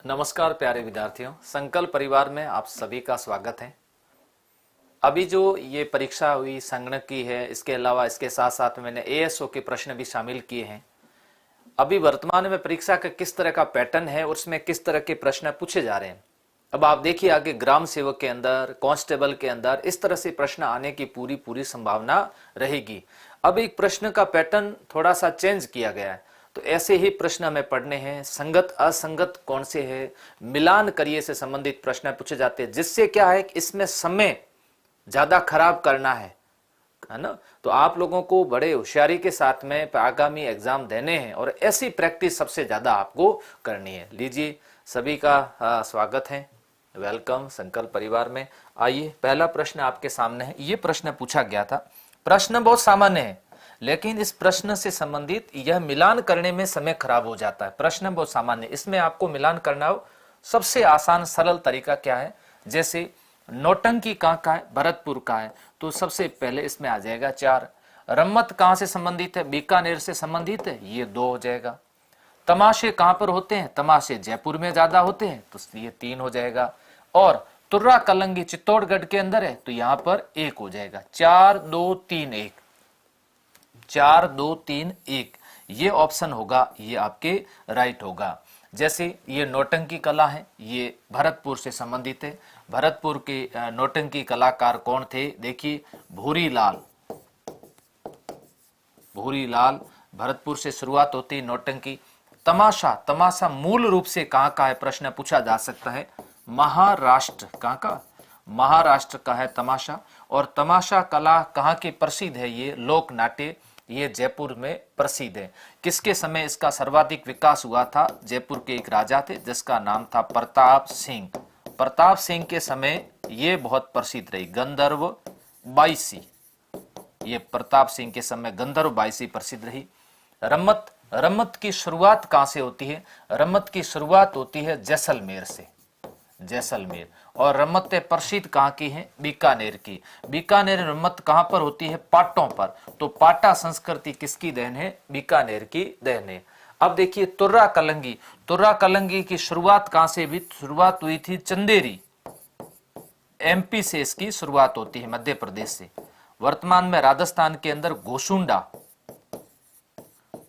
नमस्कार प्यारे विद्यार्थियों, संकल्प परिवार में आप सभी का स्वागत है। अभी जो ये परीक्षा हुई संगणक की है, इसके अलावा इसके साथ साथ मैंने एएसओ के प्रश्न भी शामिल किए हैं। अभी वर्तमान में परीक्षा का किस तरह का पैटर्न है और उसमें किस तरह के प्रश्न पूछे जा रहे हैं। अब आप देखिए आगे ग्राम सेवक के अंदर, कांस्टेबल के अंदर इस तरह से प्रश्न आने की पूरी संभावना रहेगी। अब एक प्रश्न का पैटर्न थोड़ा सा चेंज किया गया है, तो ऐसे ही प्रश्न हमें पढ़ने हैं। संगत असंगत कौन से है, मिलान करिए से संबंधित प्रश्न पूछे जाते हैं, जिससे क्या है कि इसमें समय ज्यादा खराब करना है ना। तो आप लोगों को बड़े होशियारी के साथ में आगामी एग्जाम देने हैं और ऐसी प्रैक्टिस सबसे ज्यादा आपको करनी है। लीजिए, सभी का स्वागत है, वेलकम संकल्प परिवार में। आइए, पहला प्रश्न आपके सामने है। ये प्रश्न पूछा गया था, प्रश्न बहुत सामान्य है, लेकिन इस प्रश्न से संबंधित यह मिलान करने में समय खराब हो जाता है। प्रश्न बहुत सामान्य, इसमें आपको मिलान करना हो। सबसे आसान सरल तरीका क्या है, जैसे नौटंकी कहाँ का है, भरतपुर का है, तो सबसे पहले इसमें आ जाएगा 4। रम्मत कहाँ से संबंधित है, बीकानेर से संबंधित है, ये 2 हो जाएगा। तमाशे कहाँ पर होते हैं, तमाशे जयपुर में ज्यादा होते हैं, तो ये 3 हो जाएगा। और तुर्रा कलंगी चित्तौड़गढ़ के अंदर है, तो यहाँ पर 1 हो जाएगा। 4 2 3 1, 4 2 3 1, ये ऑप्शन होगा, ये आपके राइट होगा। जैसे ये नौटंकी कला है, ये भरतपुर से संबंधित है। भरतपुर के नौटंकी कलाकार कौन थे, देखिए भूरी लाल। भूरी लाल, भरतपुर से शुरुआत होती है नौटंकी। तमाशा, तमाशा मूल रूप से कहाँ का है, प्रश्न पूछा जा सकता है, महाराष्ट्र। कहाँ का, महाराष्ट्र का है तमाशा। और तमाशा कला कहाँ की प्रसिद्ध है, ये लोक नाट्य, ये जयपुर में प्रसिद्ध है। किसके समय इसका सर्वाधिक विकास हुआ था, जयपुर के एक राजा थे जिसका नाम था प्रताप सिंह। प्रताप सिंह के समय ये बहुत प्रसिद्ध रही, गंधर्व बाईसी। ये प्रताप सिंह के समय गंधर्व बाईसी प्रसिद्ध रही। रम्मत, रम्मत की शुरुआत कहां से होती है, रम्मत की शुरुआत होती है जैसलमेर से, जैसलमेर। और रम्मत प्रसिद्ध कहाँ की है, बीकानेर की। बीकानेर रम्मत कहाँ पर होती है, पाटों पर। तो पाटा संस्कृति किसकी देन है, बीकानेर की देन है। अब देखिए तुर्रा कलंगी, तुर्रा कलंगी की शुरुआत कहां से भी, शुरुआत हुई थी चंदेरी, एमपी से इसकी शुरुआत होती है, मध्य प्रदेश से। वर्तमान में राजस्थान के अंदर गोशुंडा,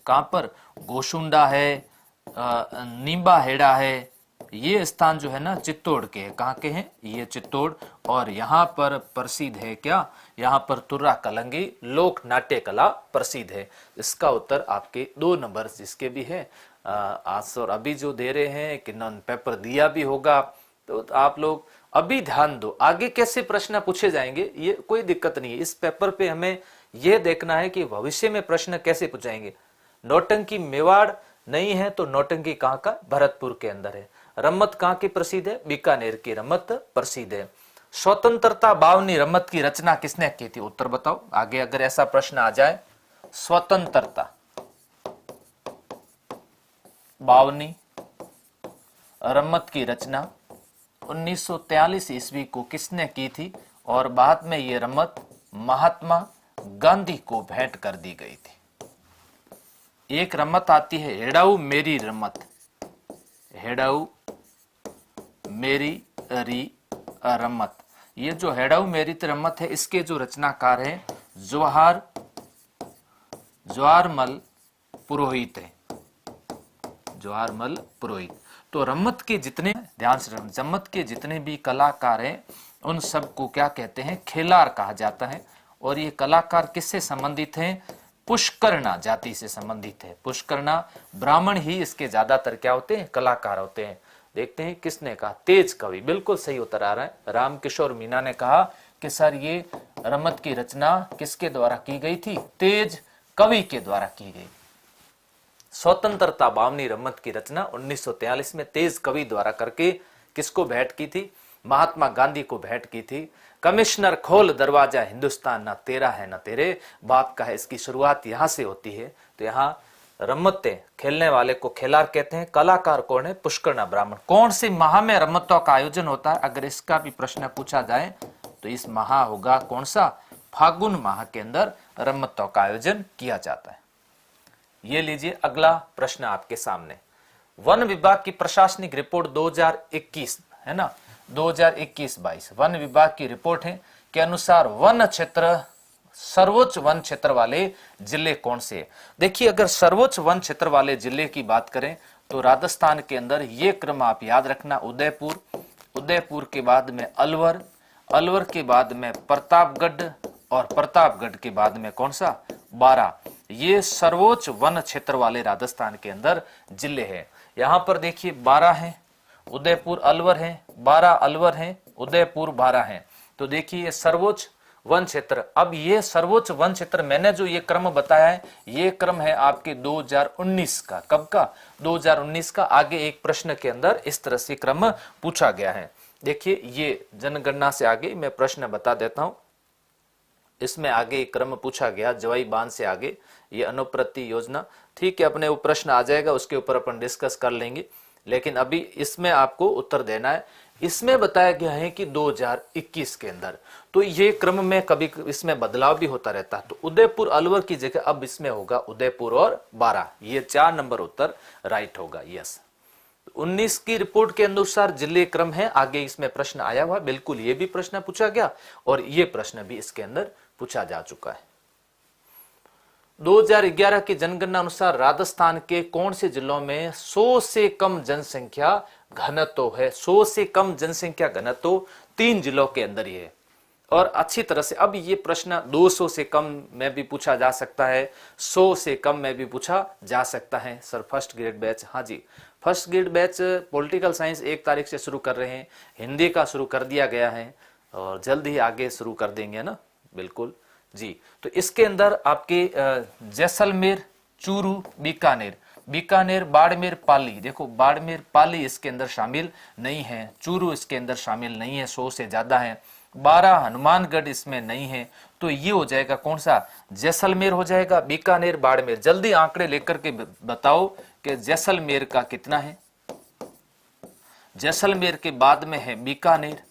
कहां पर, गोशुंडा है, नींबा हेड़ा है, ये स्थान जो है ना चित्तौड़ के है। कहाँ के हैं, ये चित्तौड़। और यहाँ पर प्रसिद्ध है क्या, यहाँ पर तुर्रा कलंगी लोक नाट्य कला प्रसिद्ध है। इसका उत्तर आपके 2 नंबर जिसके भी है आंसर अभी जो दे रहे हैं कि नॉन पेपर दिया भी होगा, तो आप लोग अभी ध्यान दो, आगे कैसे प्रश्न पूछे जाएंगे ये कोई दिक्कत नहीं है। इस पेपर पे हमें यह देखना है कि भविष्य में प्रश्न कैसे पूछाएंगे। नौटंकी मेवाड़ नहीं है, तो नौटंकी कहाँ का, भरतपुर के अंदर है। रम्मत कहाँ की प्रसिद्ध है, बीकानेर की रम्मत प्रसिद्ध है। स्वतंत्रता बावनी रम्मत की रचना किसने की थी, उत्तर बताओ। आगे अगर ऐसा प्रश्न आ जाए, स्वतंत्रता बावनी रम्मत की रचना 1943 ईस्वी को किसने की थी, और बाद में ये रम्मत महात्मा गांधी को भेंट कर दी गई थी। एक रम्मत आती है हेड़ाऊ मेरी रम्मत, हेड़ाऊ मेरी री रम्मत। ये जो हेड़ाऊ मेरी रम्मत है, इसके जो रचनाकार है जवाहरमल पुरोहित है, जवाहरमल पुरोहित। तो रम्मत के जितने, ध्यान से रम्मत के जितने भी कलाकार हैं उन सबको क्या कहते हैं, खेलार कहा जाता है। और ये कलाकार किससे संबंधित हैं, पुष्करना जाति से संबंधित है। पुष्करना ब्राह्मण ही इसके ज्यादातर क्या होते हैं, कलाकार होते हैं। देखते हैं किसने कहा, तेज कवि, बिल्कुल सही उत्तर आ रहा है। रामकिशोर मीना ने कहा कि सर ये रम्मत की रचना किसके द्वारा की गई थी, तेज कवि के द्वारा की गई। स्वतंत्रता बावनी रम्मत की रचना 1943 में तेज कवि द्वारा करके किसको भेंट की थी, महात्मा गांधी को भेंट की थी। कमिश्नर खोल दरवाजा हिंदुस्तान, ना तेरा है ना तेरे बाप का है, इसकी शुरुआत यहां से होती है। तो यहाँ रम्मतें खेलने वाले को खेलार कहते हैं। कलाकार कौन है, पुष्करना ब्राह्मण। कौन सी माह में रम्मतों का आयोजन होता है, अगर इसका भी प्रश्न पूछा जाए तो इस माह होगा कौन सा, फागुन माह के अंदर रम्मतों का आयोजन किया जाता है। ये लीजिए अगला प्रश्न आपके सामने, वन विभाग की प्रशासनिक रिपोर्ट 2021 है ना, 2021-22 वन विभाग की रिपोर्ट है के अनुसार वन क्षेत्र, सर्वोच्च वन क्षेत्र वाले जिले कौन से? देखिए, अगर सर्वोच्च वन क्षेत्र वाले जिले की बात करें तो राजस्थान के अंदर ये क्रम आप याद रखना, उदयपुर, उदयपुर के बाद में अलवर, अलवर के बाद में प्रतापगढ़ और प्रतापगढ़ के बाद में कौन सा? बारां। ये सर्वोच्च वन क्षेत्र वाले राजस्थान के अंदर जिले हैं। यहां पर देखिए बारां है, उदयपुर अलवर है, बारां अलवर है, उदयपुर बारां है। तो देखिए ये सर्वोच्च वन क्षेत्र। अब ये सर्वोच्च वन क्षेत्र मैंने जो ये क्रम बताया है, ये क्रम है आपके 2019 का। कब का? 2019 का। आगे एक प्रश्न के अंदर इस तरह से क्रम पूछा गया है। देखिए ये जनगणना से आगे मैं प्रश्न बता देता हूं। इसमें आगे एक क्रम पूछा गया जवाई बांध से आगे, ये अनुप्रति योजना, ठीक है, अपने वो प्रश्न आ जाएगा, उसके ऊपर अपन डिस्कस कर लेंगे। लेकिन अभी इसमें आपको उत्तर देना है। इसमें बताया गया है कि 2021 के अंदर, तो ये क्रम में कभी इसमें बदलाव भी होता रहता है। तो उदयपुर अलवर की जगह अब इसमें होगा उदयपुर और बारां। ये 4 नंबर उत्तर राइट होगा। यस, 19 की रिपोर्ट के अनुसार जिले क्रम है। आगे इसमें प्रश्न आया हुआ, बिल्कुल ये भी प्रश्न पूछा गया और ये प्रश्न भी इसके अंदर पूछा जा चुका है। 2011 की जनगणना अनुसार राजस्थान के कौन से जिलों में 100 से कम जनसंख्या घनत्व है? 100 से कम जनसंख्या घनत्व 3 जिलों के अंदर ही है। और अच्छी तरह से, अब ये प्रश्न 200 से कम में भी पूछा जा सकता है, 100 से कम में भी पूछा जा सकता है। सर फर्स्ट ग्रेड बैच, हाँ जी, first grade batch political science 1 तारीख से शुरू कर रहे हैं, हिंदी का शुरू कर दिया गया है और जल्द ही आगे शुरू कर देंगे ना, बिल्कुल जी। तो इसके अंदर आपके जैसलमेर, चूरू, बीकानेर, बीकानेर, बाड़मेर, पाली, देखो बाड़मेर, पाली इसके अंदर शामिल नहीं है, चूरू इसके अंदर शामिल नहीं है, 100 से ज्यादा है, बारां, हनुमानगढ़ इसमें नहीं है। तो ये हो जाएगा कौन सा? जैसलमेर हो जाएगा, बीकानेर, बाड़मेर। जल्दी आंकड़े लेकर के बताओ कि जैसलमेर का कितना है। जैसलमेर के बाद में है बीकानेर,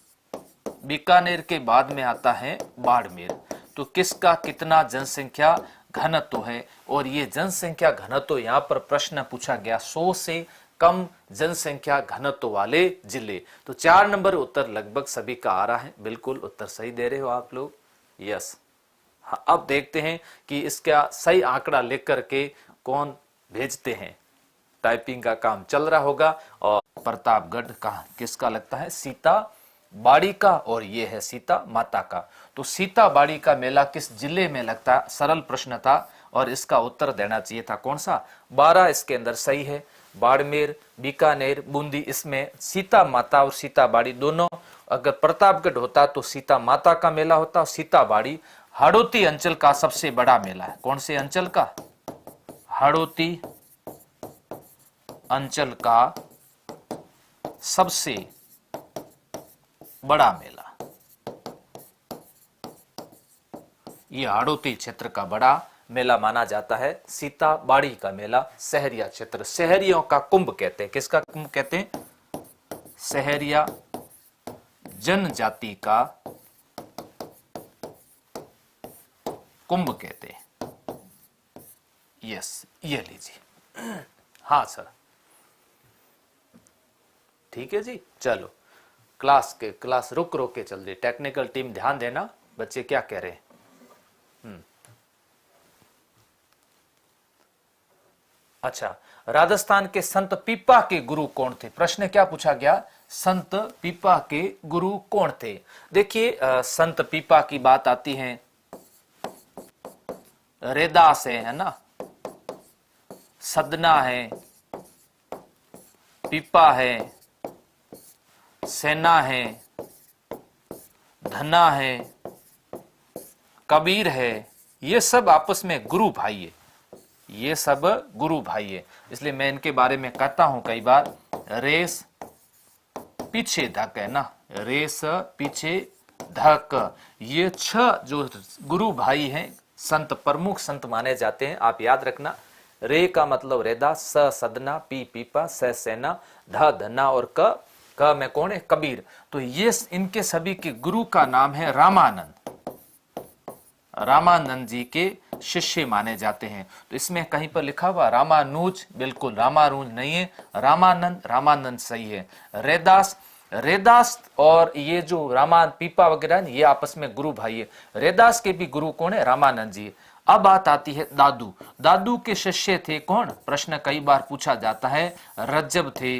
बीकानेर के बाद में आता है बाड़मेर। तो किसका कितना जनसंख्या घनत्व है? और ये जनसंख्या घनत्व यहाँ पर प्रश्न पूछा गया, 100 से कम जनसंख्या घनत्व वाले जिले। तो 4 नंबर उत्तर लगभग सभी का आ रहा है, बिल्कुल उत्तर सही दे रहे हो आप लोग। यस, हाँ, अब देखते हैं कि इसका सही आंकड़ा लेकर के कौन भेजते हैं। टाइपिंग का काम चल रहा होगा। और प्रतापगढ़ का किसका लगता है? सीता बाड़ी का, और ये है सीता माता का। तो सीता बाड़ी का मेला किस जिले में लगता है? सरल प्रश्न था और इसका उत्तर देना चाहिए था कौन सा? बारां इसके अंदर सही है। बाड़मेर, बीकानेर, बूंदी, इसमें सीता माता और सीता बाड़ी दोनों। अगर प्रतापगढ़ होता तो सीता माता का मेला होता, और सीता बाड़ी हाड़ौती अंचल का सबसे बड़ा मेला है। कौन से अंचल का? हाड़ौती अंचल का सबसे बड़ा मेला, ये हाड़ौती क्षेत्र का बड़ा मेला माना जाता है। सीता बाड़ी का मेला सहरिया क्षेत्र, सहरियों का कुंभ कहते हैं। किसका कुंभ कहते हैं? सहरिया जनजाति का कुंभ कहते हैं। यस, ये लीजिए। हाँ सर, ठीक है जी। चलो क्लास रुक के चल रही। टेक्निकल टीम ध्यान देना, बच्चे क्या कह रहे हैं। अच्छा, राजस्थान के संत पीपा के गुरु कौन थे? प्रश्न क्या पूछा गया? संत पीपा के गुरु कौन थे? देखिए, संत पीपा की बात आती है, रेदास है ना, सदना है, पीपा है, सेना है, धना है, कबीर है। ये सब आपस में गुरु भाई है, ये सब गुरु भाई है। इसलिए मैं इनके बारे में कहता हूं कई बार, रेस पीछे धक है ना, रेस पीछे धक। ये 6 जो गुरु भाई हैं, संत प्रमुख संत माने जाते हैं। आप याद रखना, रे का मतलब रेदा, स सदना, पी पीपा, स सेना, ध धना और क में कौन है? कबीर। तो ये इनके सभी के गुरु का नाम है रामानंद। रामानंद जी के शिष्य माने जाते हैं। तो इसमें कहीं पर लिखा हुआ रामानुज, बिल्कुल रामानुज नहीं है, रामानंद, रामानंद सही है। रैदास, रैदास और ये जो रामान पीपा वगैरह ये आपस में गुरु भाई है। रैदास के भी गुरु कौन है? रामानंद जी। अब बात आती है दादू। दादू के शिष्य थे कौन? प्रश्न कई बार पूछा जाता है। रज्जब थे,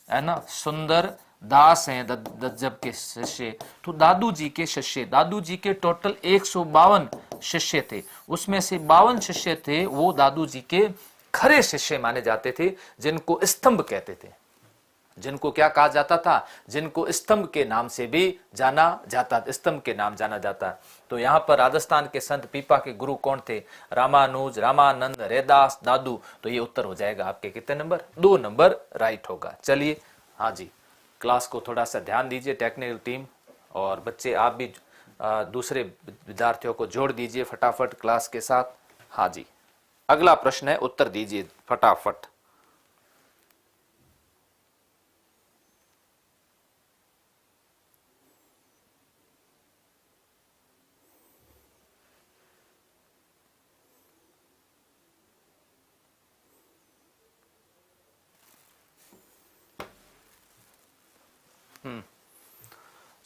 है ना, सुंदर दास हैं रज्जब के शिष्य। तो दादू जी के शिष्य, दादू जी के टोटल 152 शिष्य थे, उसमें से 52 शिष्य थे वो दादू जी के खरे शिष्य माने जाते थे, जिनको स्तंभ कहते थे। जिनको क्या कहा जाता था? जिनको स्तंभ के नाम से भी जाना जाता, स्तंभ के नाम जाना जाता। तो यहाँ पर राजस्थान के संत पीपा के गुरु कौन थे? रामानुज, रामानंद, रैदास, दादू। तो ये उत्तर हो जाएगा आपके कितने नंबर? 2 नंबर राइट होगा। चलिए, हाँ जी, क्लास को थोड़ा सा ध्यान दीजिए टेक्निकल टीम, और बच्चे आप भी दूसरे विद्यार्थियों को जोड़ दीजिए फटाफट क्लास के साथ। हाँ जी, अगला प्रश्न है, उत्तर दीजिए फटाफट।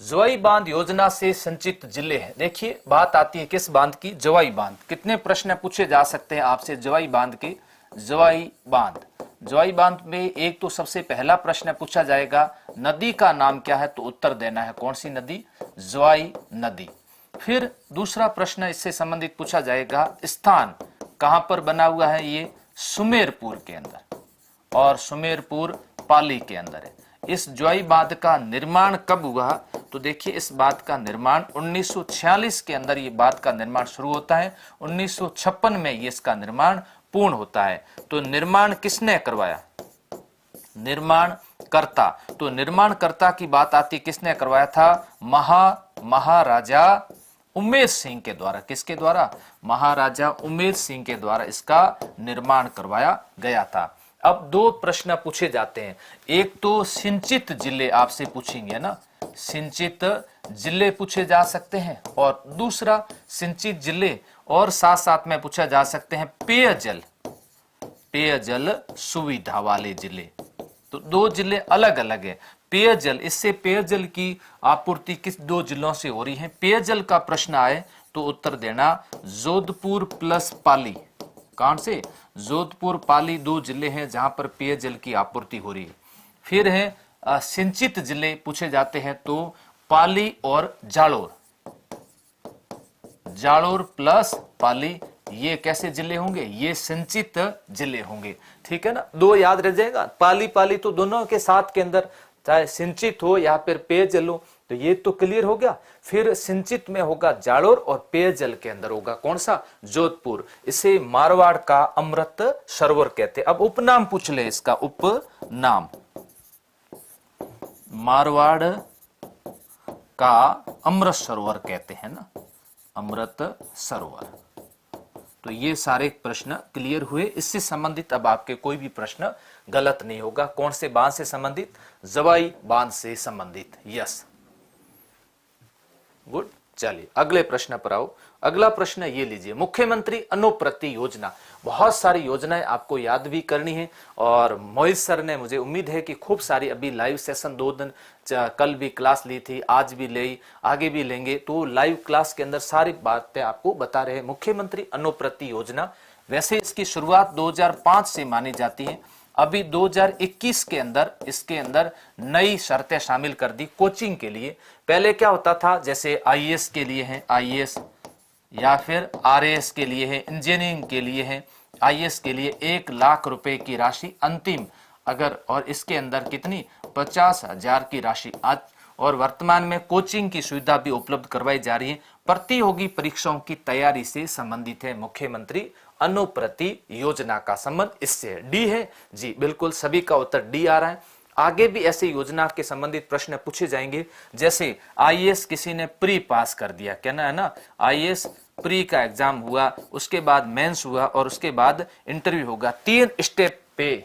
जवाई बांध योजना से संचित जिले हैं। देखिए बात आती है किस बांध की? जवाई बांध। कितने प्रश्न पूछे जा सकते हैं आपसे जवाई बांध के? जवाई बांध, जवाई बांध में एक तो सबसे पहला प्रश्न पूछा जाएगा नदी का नाम क्या है, तो उत्तर देना है कौन सी नदी? जवाई नदी। फिर दूसरा प्रश्न इससे संबंधित पूछा जाएगा स्थान कहां पर बना हुआ है? ये सुमेरपुर के अंदर, और सुमेरपुर पाली के अंदर है। इस जवाई बांध का निर्माण कब हुआ? तो देखिए इस बांध का निर्माण 1946 के अंदर ये बांध का निर्माण शुरू होता है, 1956 में ये इसका निर्माण पूर्ण होता है। तो निर्माण किसने करवाया? निर्माण कर्ता। तो निर्माणकर्ता की बात आती, किसने करवाया था? महाराजा उमेर सिंह के द्वारा। किसके द्वारा? महाराजा उमेर सिंह के द्वारा इसका निर्माण करवाया गया था। अब 2 प्रश्न पूछे जाते हैं, एक तो सिंचित जिले आपसे पूछेंगे ना, सिंचित जिले पूछे जा सकते हैं, और दूसरा सिंचित जिले और साथ साथ में पूछा जा सकते हैं पेयजल सुविधा वाले जिले। तो 2 जिले अलग अलग है। पेयजल, इससे पेयजल की आपूर्ति किस 2 जिलों से हो रही है? पेयजल का प्रश्न आए तो उत्तर देना जोधपुर प्लस पाली। कौन से? जोधपुर पाली 2 जिले हैं जहां पर पेयजल की आपूर्ति हो रही है। फिर है सिंचित जिले पूछे जाते हैं तो पाली और जालोर, जालोर प्लस पाली, ये कैसे जिले होंगे? ये सिंचित जिले होंगे। ठीक है ना, 2 याद रह जाएगा। पाली पाली तो दोनों के साथ के अंदर, चाहे सिंचित हो या फिर पेयजल हो, तो ये तो क्लियर हो गया। फिर सिंचित में होगा जालोर और पेयजल के अंदर होगा कौन सा? जोधपुर। इसे मारवाड़ का अमृत सरोवर कहते हैं। अब उपनाम पूछ ले इसका, उपनाम। मारवाड़ का अमृत सरोवर कहते हैं ना, अमृत सरोवर। तो ये सारे प्रश्न क्लियर हुए। इससे संबंधित अब आपके कोई भी प्रश्न गलत नहीं होगा। कौन से बांध से संबंधित? जवाई बांध से संबंधित। Yes, good. चलिए अगले प्रश्न पर आओ। अगला प्रश्न ये लीजिए, मुख्यमंत्री अनुप्रति योजना। बहुत सारी योजनाएं आपको याद भी करनी है, और मोहित सर ने, मुझे उम्मीद है कि खूब सारी अभी लाइव सेशन 2 दिन कल भी क्लास ली थी, आज भी ले, आगे भी लेंगे। तो लाइव क्लास के अंदर सारी बातें आपको बता रहे हैं। मुख्यमंत्री अनुप्रति योजना, वैसे इसकी शुरुआत 2005 से मानी जाती है। अभी 2021 के अंदर इसके अंदर नई शर्तें शामिल कर दी कोचिंग के लिए। पहले क्या होता था, जैसे आईएएस के लिए है आईएएस, या फिर आरएएस के लिए है, इंजीनियरिंग के लिए है, आईएएस के लिए 1 लाख रुपए की राशि अंतिम, अगर, और इसके अंदर कितनी? 50,000 की राशि आज। और वर्तमान में कोचिंग की सुविधा भी उपलब्ध करवाई जा रही है। प्रतियोगी परीक्षाओं की तैयारी से संबंधित है मुख्यमंत्री अनुप्रति योजना का संबंध इससे है। डी है जी, बिल्कुल सभी का उत्तर डी आ रहा है। आगे भी ऐसे योजना के संबंधित प्रश्न पूछे जाएंगे। जैसे आईएएस किसी ने प्री पास कर दिया, कहना है ना, आईएएस प्री का एग्जाम हुआ, उसके बाद मेंस हुआ, और उसके बाद इंटरव्यू होगा। 3 स्टेप पे,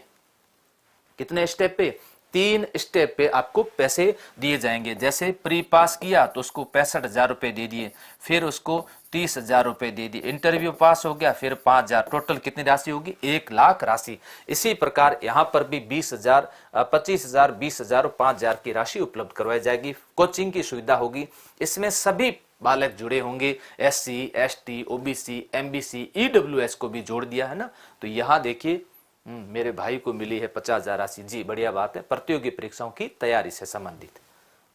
कितने स्टेप पे? 3 स्टेप पे आपको पैसे दिए जाएंगे। जैसे प्री पास किया तो उसको 65,000 रुपए दे दिए, फिर उसको 30,000 रुपए दे दिए, इंटरव्यू पास हो गया फिर 5,000, टोटल कितनी राशि होगी 1 लाख राशि। इसी प्रकार यहाँ पर भी 20,000, 25,000, 20,000 और 5,000 की राशि उपलब्ध करवाई जाएगी। कोचिंग की सुविधा होगी, इसमें सभी बालक जुड़े होंगे, SC, ST, OBC, MBC, EWS को भी जोड़ दिया है ना। तो यहाँ देखिए मेरे भाई को मिली है 50,000 राशि। जी बढ़िया बात है, प्रतियोगी परीक्षाओं की तैयारी से संबंधित।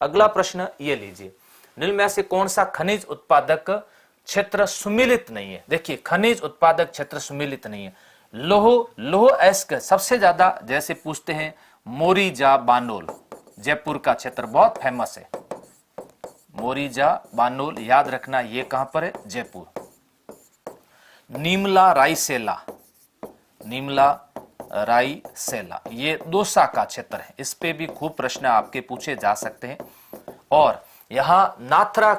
अगला प्रश्न ये लीजिए, निम्न में से कौन सा खनिज उत्पादक क्षेत्र सुमिलित नहीं है। देखिए खनिज उत्पादक क्षेत्र सुमिलित नहीं है। लोह अयस्क सबसे ज्यादा जैसे पूछते हैं मोरीजा बानोल, जयपुर का क्षेत्र बहुत फेमस है। मोरीजा बानोल याद रखना, ये कहां पर है, जयपुर। नीमला रायसेला, नीमला रायसेला ये दोसा का क्षेत्र है, इस पे भी खूब प्रश्न आपके पूछे जा सकते हैं। और यहां नाथरा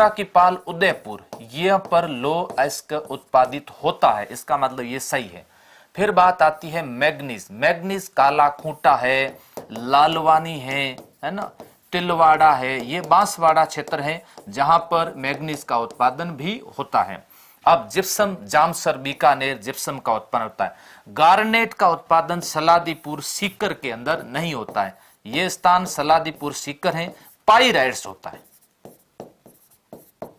की पाल उदयपुर, ये पर लोह अयस्क उत्पादित होता है, इसका मतलब ये सही है। फिर बात आती है मैग्नीज काला खूंटा है, लालवानी है ना, टिलवाड़ा है, ये बांसवाड़ा क्षेत्र है जहां पर मैग्नीज का उत्पादन भी होता है। अब जिप्सम जामसर बीकानेर जिप्सम का उत्पादन होता है। गार्नेट का उत्पादन सलादीपुर सीकर के अंदर नहीं होता है, ये स्थान सलादीपुर सीकर है। पाइराइट्स होता है,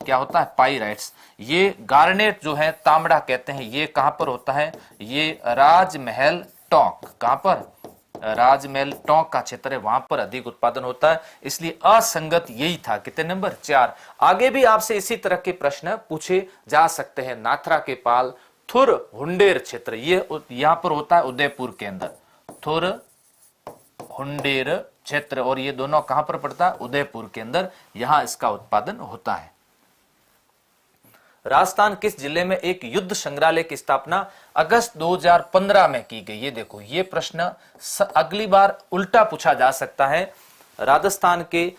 क्या होता है, पाइराइट्स। ये गार्नेट जो है तांबड़ा कहते हैं, ये कहां पर होता है, ये राजमहल टोंक, कहां पर, राजमहल टोंक का क्षेत्र है, वहां पर अधिक उत्पादन होता है। इसलिए असंगत यही था। कितने नंबर, 4। आगे भी आपसे इसी तरह के प्रश्न पूछे जा सकते हैं। नाथरा के पाल थुर हुंडेर क्षेत्र, ये यहां पर होता है उदयपुर के अंदर, थुर हुंडेर क्षेत्र, और ये दोनों कहां पर पड़ता है, उदयपुर के अंदर, यहां इसका उत्पादन होता है। राजस्थान किस जिले में एक युद्ध संग्रहालय की स्थापना अगस्त 2015 में की गई। ये देखो, ये प्रश्न अगली बार उल्टा पूछा जा सकता है। राजस्थान के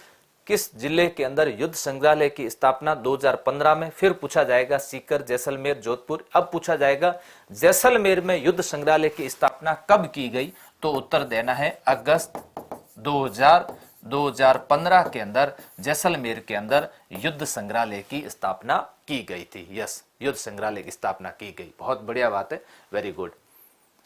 किस जिले के अंदर युद्ध संग्रहालय की स्थापना 2015 में, फिर पूछा जाएगा सीकर, जैसलमेर, जोधपुर। अब पूछा जाएगा जैसलमेर में युद्ध संग्रहालय की स्थापना कब की गई, तो उत्तर देना है अगस्त 2015 के अंदर जैसलमेर के अंदर युद्ध संग्रहालय की स्थापना की गई थी। यस, युद्ध संग्रहालय की स्थापना की गई, बहुत बढ़िया बात है, वेरी गुड।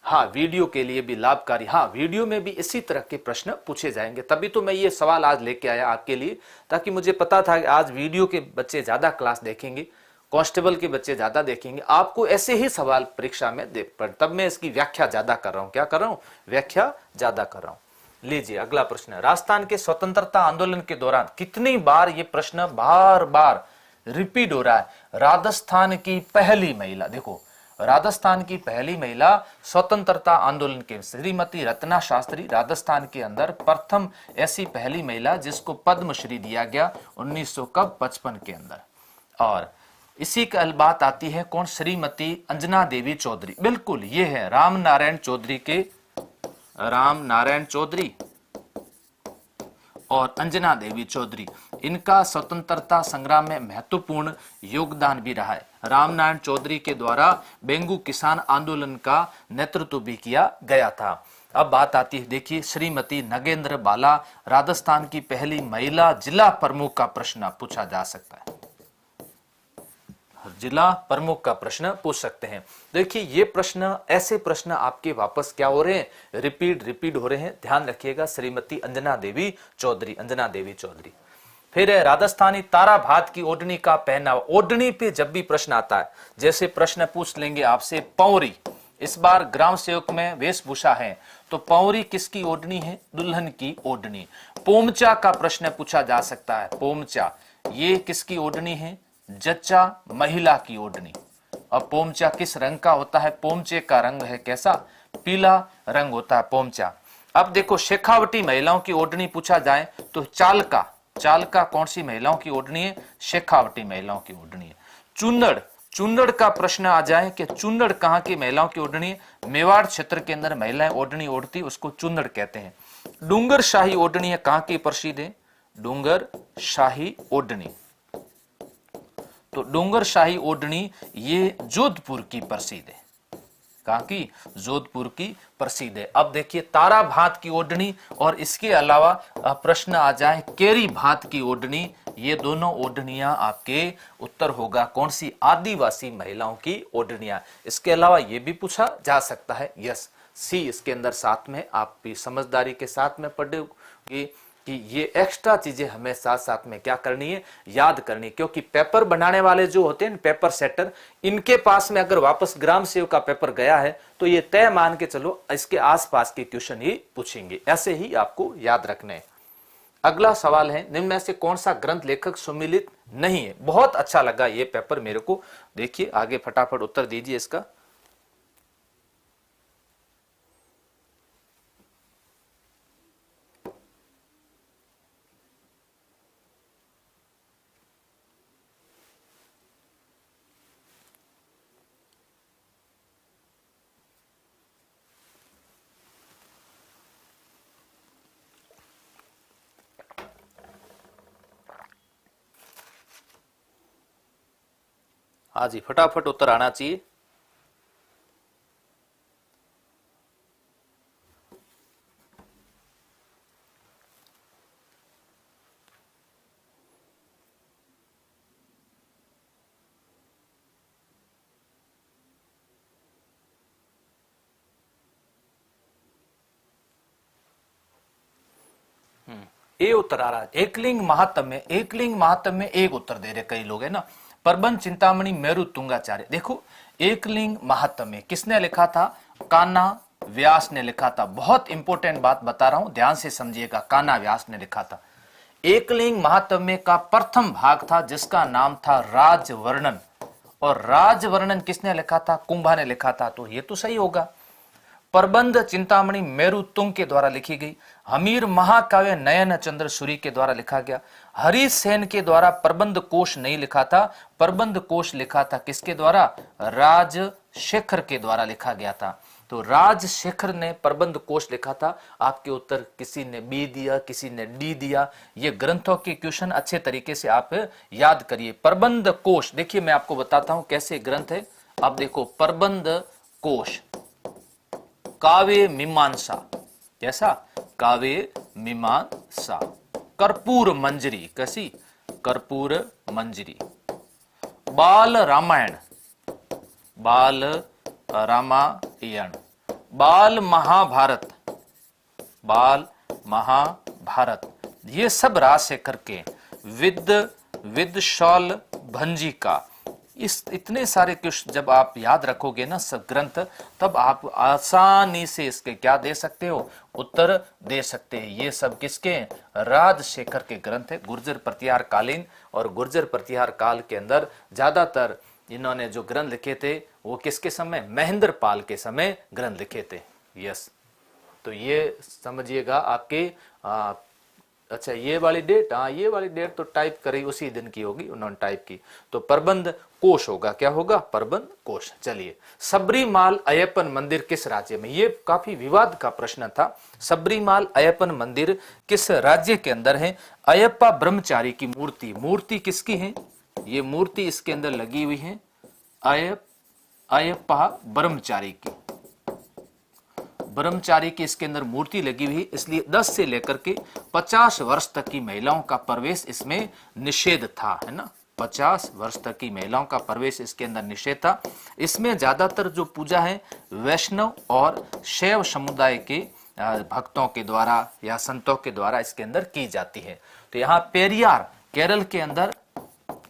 हाँ, वीडियो के लिए भी लाभकारी, हाँ वीडियो में भी इसी तरह के प्रश्न पूछे जाएंगे, तभी तो मैं ये सवाल आज लेके आया आपके लिए, ताकि मुझे पता था कि आज वीडियो के बच्चे ज्यादा क्लास देखेंगे, कांस्टेबल के बच्चे ज्यादा देखेंगे, आपको ऐसे ही सवाल परीक्षा में दे पड़, तब मैं इसकी व्याख्या ज्यादा कर रहा हूं। क्या कर रहा हूं, व्याख्या ज्यादा कर रहा हूं। लीजिए अगला प्रश्न, राजस्थान के स्वतंत्रता आंदोलन के दौरान कितनी बार ये प्रश्न बार बार रिपीट हो रहा है, राजस्थान की पहली महिला, देखो राजस्थान की पहली महिला स्वतंत्रता आंदोलन के, श्रीमती रत्ना शास्त्री राजस्थान के अंदर प्रथम ऐसी पहली महिला जिसको पद्मश्री दिया गया 1955 के अंदर। और इसी का बात आती है कौन, श्रीमती अंजना देवी चौधरी, बिल्कुल ये है राम नारायण चौधरी और अंजना देवी चौधरी, इनका स्वतंत्रता संग्राम में महत्वपूर्ण योगदान भी रहा है। रामनारायण चौधरी के द्वारा बेंगू किसान आंदोलन का नेतृत्व भी किया गया था। अब बात आती है, देखिए श्रीमती नगेंद्र बाला राजस्थान की पहली महिला जिला प्रमुख का प्रश्न पूछा जा सकता है, जिला प्रमुख का प्रश्न पूछ सकते हैं। देखिए ये प्रश्न, ऐसे प्रश्न आपके वापस क्या हो रहे हैं, रिपीट हो रहे हैं, ध्यान रखिएगा। श्रीमती अंजना देवी चौधरी। फिर है राजस्थानी तारा भात की ओढ़नी का पहनावा, ओढ़नी पे जब भी प्रश्न आता है, जैसे प्रश्न पूछ लेंगे आपसे पौरी, इस बार ग्राम सेवक में वेशभूषा है, तो पौरी किसकी ओढ़नी है, दुल्हन की ओढ़नी। पोमचा का प्रश्न पूछा जा सकता है, पोमचा ये किसकी ओढ़नी है, जच्चा महिला की ओढ़नी। अब पोमचा किस रंग का होता है, पोमचे का रंग है कैसा, पीला रंग होता है पोमचा। अब देखो शेखावटी महिलाओं की ओढ़नी पूछा जाए तो चालका कौन सी महिलाओं की ओढ़नी है, शेखावटी महिलाओं की ओढ़नी है। चुन्नड़ का प्रश्न आ जाए कि चुन्नड़ कहां की महिलाओं की ओढ़नी है, मेवाड़ क्षेत्र के अंदर महिलाएं ओढ़नी ओढ़ती, उसको चुन्नड़ कहते हैं। डूंगर शाही ओढ़नी है कहां की प्रसिद्ध है, डूंगर शाही ओढ़नी, तो डूंगर शाही ओढ़नी ये जोधपुर की प्रसिद्ध है, कहाँ की? जोधपुर की प्रसिद्ध है। अब देखिए तारा भात की ओढ़नी और इसके अलावा प्रश्न आ जाए केरी भात की ओढ़नी, ये दोनों ओढ़नियां आपके उत्तर होगा कौन सी? आदिवासी महिलाओं की ओढ़नियां। इसके अलावा ये भी पूछा जा सकता है, यस सी इसके अंदर साथ में आप भी समझदारी के साथ में पढ़ोगे कि ये एक्स्ट्रा चीजें हमें साथ साथ में क्या करनी है? याद करनी। क्योंकि पेपर बनाने वाले जो होते हैं पेपर सेटर, इनके पास में अगर वापस ग्राम सेवक का पेपर गया है तो ये तय मान के चलो इसके आसपास के क्वेश्चन ही पूछेंगे, ऐसे ही आपको याद रखने हैं। अगला सवाल है निम्न में से कौन सा ग्रंथ लेखक सम्मिलित नहीं है? बहुत अच्छा लगा ये पेपर मेरे को। देखिए आगे फटाफट उत्तर दीजिए इसका। हाँ जी फटाफट उत्तर आना चाहिए। ए उत्तर आ रहा है। एकलिंग महात्म्य में, एकलिंग महात्म्य में एक उत्तर दे रहे कई लोग है ना। प्रबंध चिंतामणि मेरु तुंगाचार्य। देखो एकलिंग महात्म्य किसने लिखा था? कान्हा व्यास ने लिखा था। बहुत इंपॉर्टेंट बात बता रहा हूं, ध्यान से समझिएगा। कान्हा व्यास ने लिखा था। एकलिंग महात्म्य का प्रथम भाग था जिसका नाम था राजवर्णन, और राजवर्णन किसने लिखा था? कुंभा ने लिखा था। तो ये तो सही होगा। प्रबंध चिंतामणि मेरु तुंग के द्वारा लिखी गई। हमीर महाकाव्य नयन चंद्र सूरी के द्वारा लिखा गया। हरिसेन के द्वारा प्रबंध कोश नहीं लिखा था, प्रबंध कोश लिखा था किसके द्वारा? राजशेखर के द्वारा लिखा गया था। तो राजशेखर ने प्रबंध कोश लिखा था। आपके उत्तर किसी ने बी दिया, किसी ने डी दिया। ये ग्रंथों के क्वेश्चन अच्छे तरीके से आप याद करिए। प्रबंध कोश देखिए मैं आपको बताता हूं कैसे ग्रंथ है। आप देखो प्रबंध कोश, काव्य मीमांसा, कैसा? काव्य मीमांसा। कर्पूर मंजरी, कैसी? कर्पूर मंजरी। बाल रामायण, बाल रामायण। बाल महाभारत, बाल महाभारत। ये सब राजशेखर के। विद भंजी का। इस इतने सारे क्वेश्चन जब आप याद रखोगे ना सब ग्रंथ, तब आप आसानी से इसके क्या दे सकते हो? उत्तर दे सकते हैं। ये सब किसके? राजशेखर के ग्रंथ है। गुर्जर प्रतिहार कालीन और गुर्जर प्रतिहार काल के अंदर ज्यादातर इन्होंने जो ग्रंथ लिखे थे वो किसके समय? महेंद्र पाल के समय ग्रंथ लिखे थे। यस, तो ये समझिएगा आपके अच्छा ये वाली डेट, हाँ ये वाली डेट तो टाइप करी उसी दिन की होगी, उन्होंने टाइप की। तो प्रबंध कोश होगा, क्या होगा? प्रबंध कोश। चलिए, सबरीमाल अय्यप्पन मंदिर किस राज्य में? ये काफी विवाद का प्रश्न था। सबरीमाल अय्यप्पन मंदिर किस राज्य के अंदर है? अयप्पा ब्रह्मचारी की मूर्ति, मूर्ति किसकी है? ये मूर्ति इसके अंदर लगी हुई है अयप्पा ब्रह्मचारी की, ब्रह्मचारी की इसके अंदर मूर्ति लगी हुई, इसलिए 10 से लेकर के 50 वर्ष तक की महिलाओं का प्रवेश इसमें निषेध था, है ना। 50 वर्ष तक की महिलाओं का प्रवेश इसके अंदर निषेध था। इसमें ज्यादातर जो पूजा है वैष्णव और शैव समुदाय के भक्तों के द्वारा या संतों के द्वारा इसके अंदर की जाती है। तो यहाँ पेरियार केरल के अंदर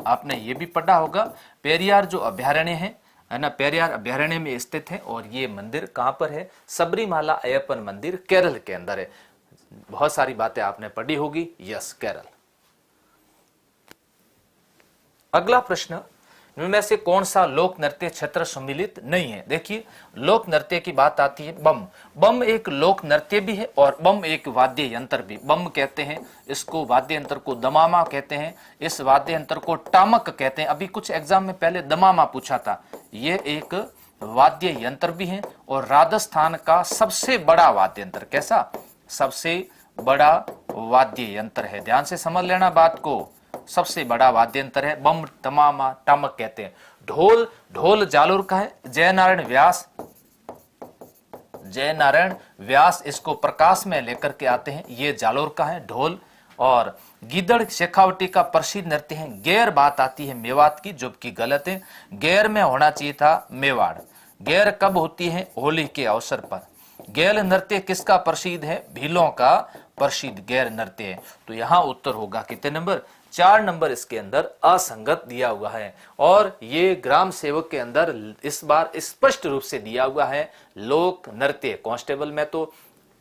आपने ये भी पढ़ा होगा, पेरियार जो अभ्यारण्य है ना, पेरियार अभ्यारण्य में स्थित है। और ये मंदिर कहां पर है? सबरीमाला अय्यप्पन मंदिर केरल के अंदर है। बहुत सारी बातें आपने पढ़ी होगी। यस, केरल। अगला प्रश्न, इनमें से कौन सा लोक नृत्य क्षेत्र सम्मिलित नहीं है? देखिए, लोक नृत्य की बात आती है बम। बम एक लोक नृत्य भी है और बम एक वाद्य यंत्र भी। बम कहते हैं इसको, वाद्य यंत्र को दमामा कहते हैं, इस वाद्य यंत्र को टामक कहते हैं। अभी कुछ एग्जाम में पहले दमामा पूछा था। ये एक वाद्य यंत्र भी है और राजस्थान का सबसे बड़ा वाद्य यंत्र। कैसा? सबसे बड़ा वाद्य यंत्र है। ध्यान से समझ लेना बात को, सबसे बड़ा वाद्य यंत्र है। बम दमामा टामक कहते हैं। ढोल, ढोल जालोर का है। जयनारायण व्यास जय नारायण व्यास इसको प्रकाश में लेकर के आते हैं। ये जालोर का है ढोल। और गिद्दड़ शेखावटी का प्रसिद्ध नृत्य है। गैर बात आती है मेवात की, जो कि गलत है। गैर में होना चाहिए था मेवाड़। गैर कब होती है? होली के अवसर पर। गैर नृत्य किसका प्रसिद्ध है? भीलों का प्रसिद्ध गैर नृत्य है। तो यहाँ उत्तर होगा कितने नंबर? 4 नंबर इसके अंदर असंगत दिया हुआ है। और ये ग्राम सेवक के अंदर इस बार स्पष्ट रूप से दिया हुआ है लोक नृत्य। कांस्टेबल में तो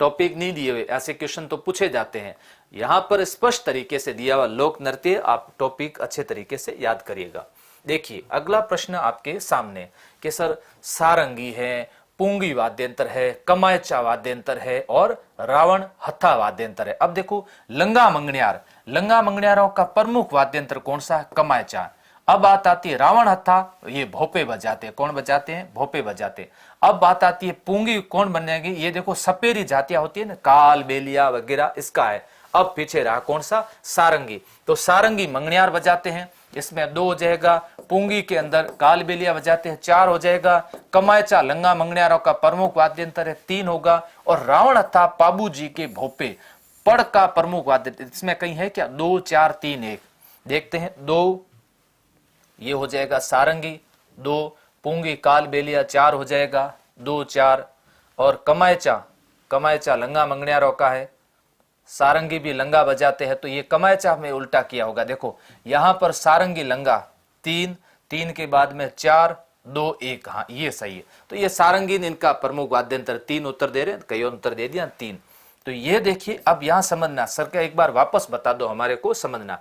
टॉपिक नहीं दिए हुए, ऐसे क्वेश्चन तो पूछे जाते हैं। यहां पर स्पष्ट तरीके से दिया हुआ लोक नृत्य। आप टॉपिक अच्छे तरीके से याद करिएगा। देखिए अगला प्रश्न आपके सामने कि सर सारंगी है, पुंगी वाद्यंत्र है, कमायचा वाद्यंत्र है और रावण हथा वाद्यंत्र है। अब देखो लंगा मंगनियार, लंगा मंगनियारों का प्रमुख वाद्यंत्र कौन सा है? कमायचा। अब बात आती है रावण हथा, ये भोपे बजाते हैं। कौन बजाते हैं? भोपे बजाते हैं। अब बात आती है पुंगी, कौन बनेगी? ये देखो सपेरी जातियां होती है ना, काल बेलिया वगैरह, इसका है। अब पीछे रहा कौन सा? सारंगी। तो सारंगी मंगनियार बजाते हैं, इसमें 2 हो जाएगा। पुंगी के अंदर काल बेलिया बजाते हैं, 4 हो जाएगा। कमायचा लंगा मंगनियारों का प्रमुख वाद्यंत्र है, 3 होगा। और रावण हथा पाबू जी के भोपे पड़ का प्रमुख वाद्यंत्र, इसमें कहीं है क्या? 2 4 3 1। देखते हैं। 2 ये हो जाएगा सारंगी, 2 पुंगी काल बेलिया 4 हो जाएगा, 2 4। और कमायचा, कमायचा लंगा मंगनियारों का है, सारंगी भी लंगा बजाते हैं। तो ये कमायचा में उल्टा किया होगा। देखो यहां पर सारंगी लंगा 3, 3 के बाद में 4 2 1, हाँ ये सही है। तो ये सारंगी इनका प्रमुख वाद्यंत्र। 3 उत्तर दे रहे हैं, कई उत्तर दे दिया 3। तो ये देखिए अब यहां समझना, सर का एक बार वापस बता दो हमारे को समझना।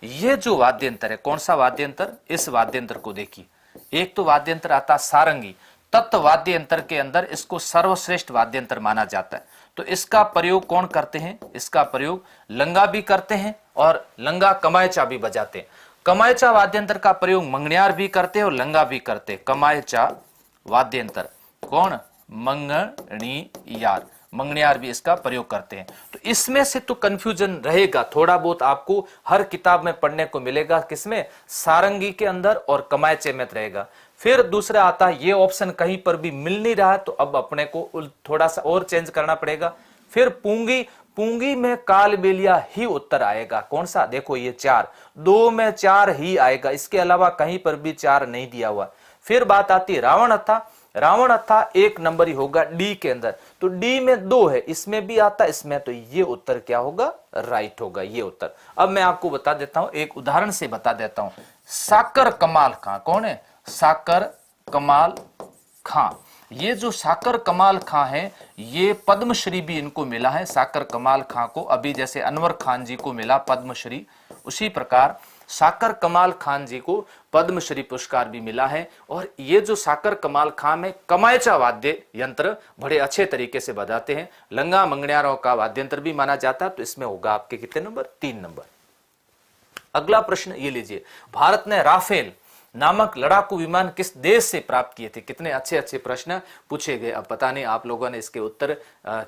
ये जो वाद्यंत्र है, कौन सा वाद्यंत्र? इस वाद्यंत्र को देखिए। एक तो वाद्यंत्र आता सारंगी, तत्व वाद्यंत्र के अंदर इसको सर्वश्रेष्ठ वाद्यंत्र माना जाता है। तो इसका प्रयोग कौन करते हैं? इसका प्रयोग लंगा भी करते हैं और लंगा कमायचा भी बजाते हैं। कमायचा वाद्यंत्र का प्रयोग मंगनियार भी करते हैं और लंगा भी करते हैं। कमायचा वाद्यंत्र कौन? मंगनियार, मंगनियार भी इसका प्रयोग करते हैं। तो इसमें से तो कंफ्यूजन रहेगा, थोड़ा बहुत आपको हर किताब में पढ़ने को मिलेगा। किसमें? सारंगी के अंदर और कमायचे में रहेगा। फिर दूसरा आता है, ये ऑप्शन कहीं पर भी मिल नहीं रहा, तो अब अपने को थोड़ा सा और चेंज करना पड़ेगा। फिर पुंगी, पुंगी में काल बेलिया ही उत्तर आएगा। कौन सा? देखो ये 4, 2 में 4 ही आएगा, इसके अलावा कहीं पर भी 4 नहीं दिया हुआ। फिर बात आती है रावण हथा, रावण हथा 1 नंबर ही होगा डी के अंदर। तो डी में 2 है, इसमें भी आता, इसमें, तो ये उत्तर क्या होगा? राइट होगा ये उत्तर। अब मैं आपको बता देता हूं, एक उदाहरण से बता देता हूं। साकर कमाल खां कौन है? साकर कमाल खां। ये जो साकर कमाल खां है, ये पद्मश्री भी इनको मिला है। साकर कमाल खां को अभी जैसे अनवर खान जी को मिला पद्मश्री, उसी प्रकार साकर कमाल खान जी को पद्मश्री पुरस्कार भी मिला है। और ये जो साकर कमाल खां में कमायचा वाद्य यंत्र बड़े अच्छे तरीके से बजाते हैं। लंगा मंगनियारों का वाद्य यंत्र भी माना जाता है। तो इसमें होगा आपके कितने नंबर? 3 नंबर। अगला प्रश्न ये लीजिए, भारत ने राफेल नामक लड़ाकू विमान किस देश से प्राप्त किए थे? कितने अच्छे अच्छे प्रश्न पूछे गए। अब पता नहीं आप लोगों ने इसके उत्तर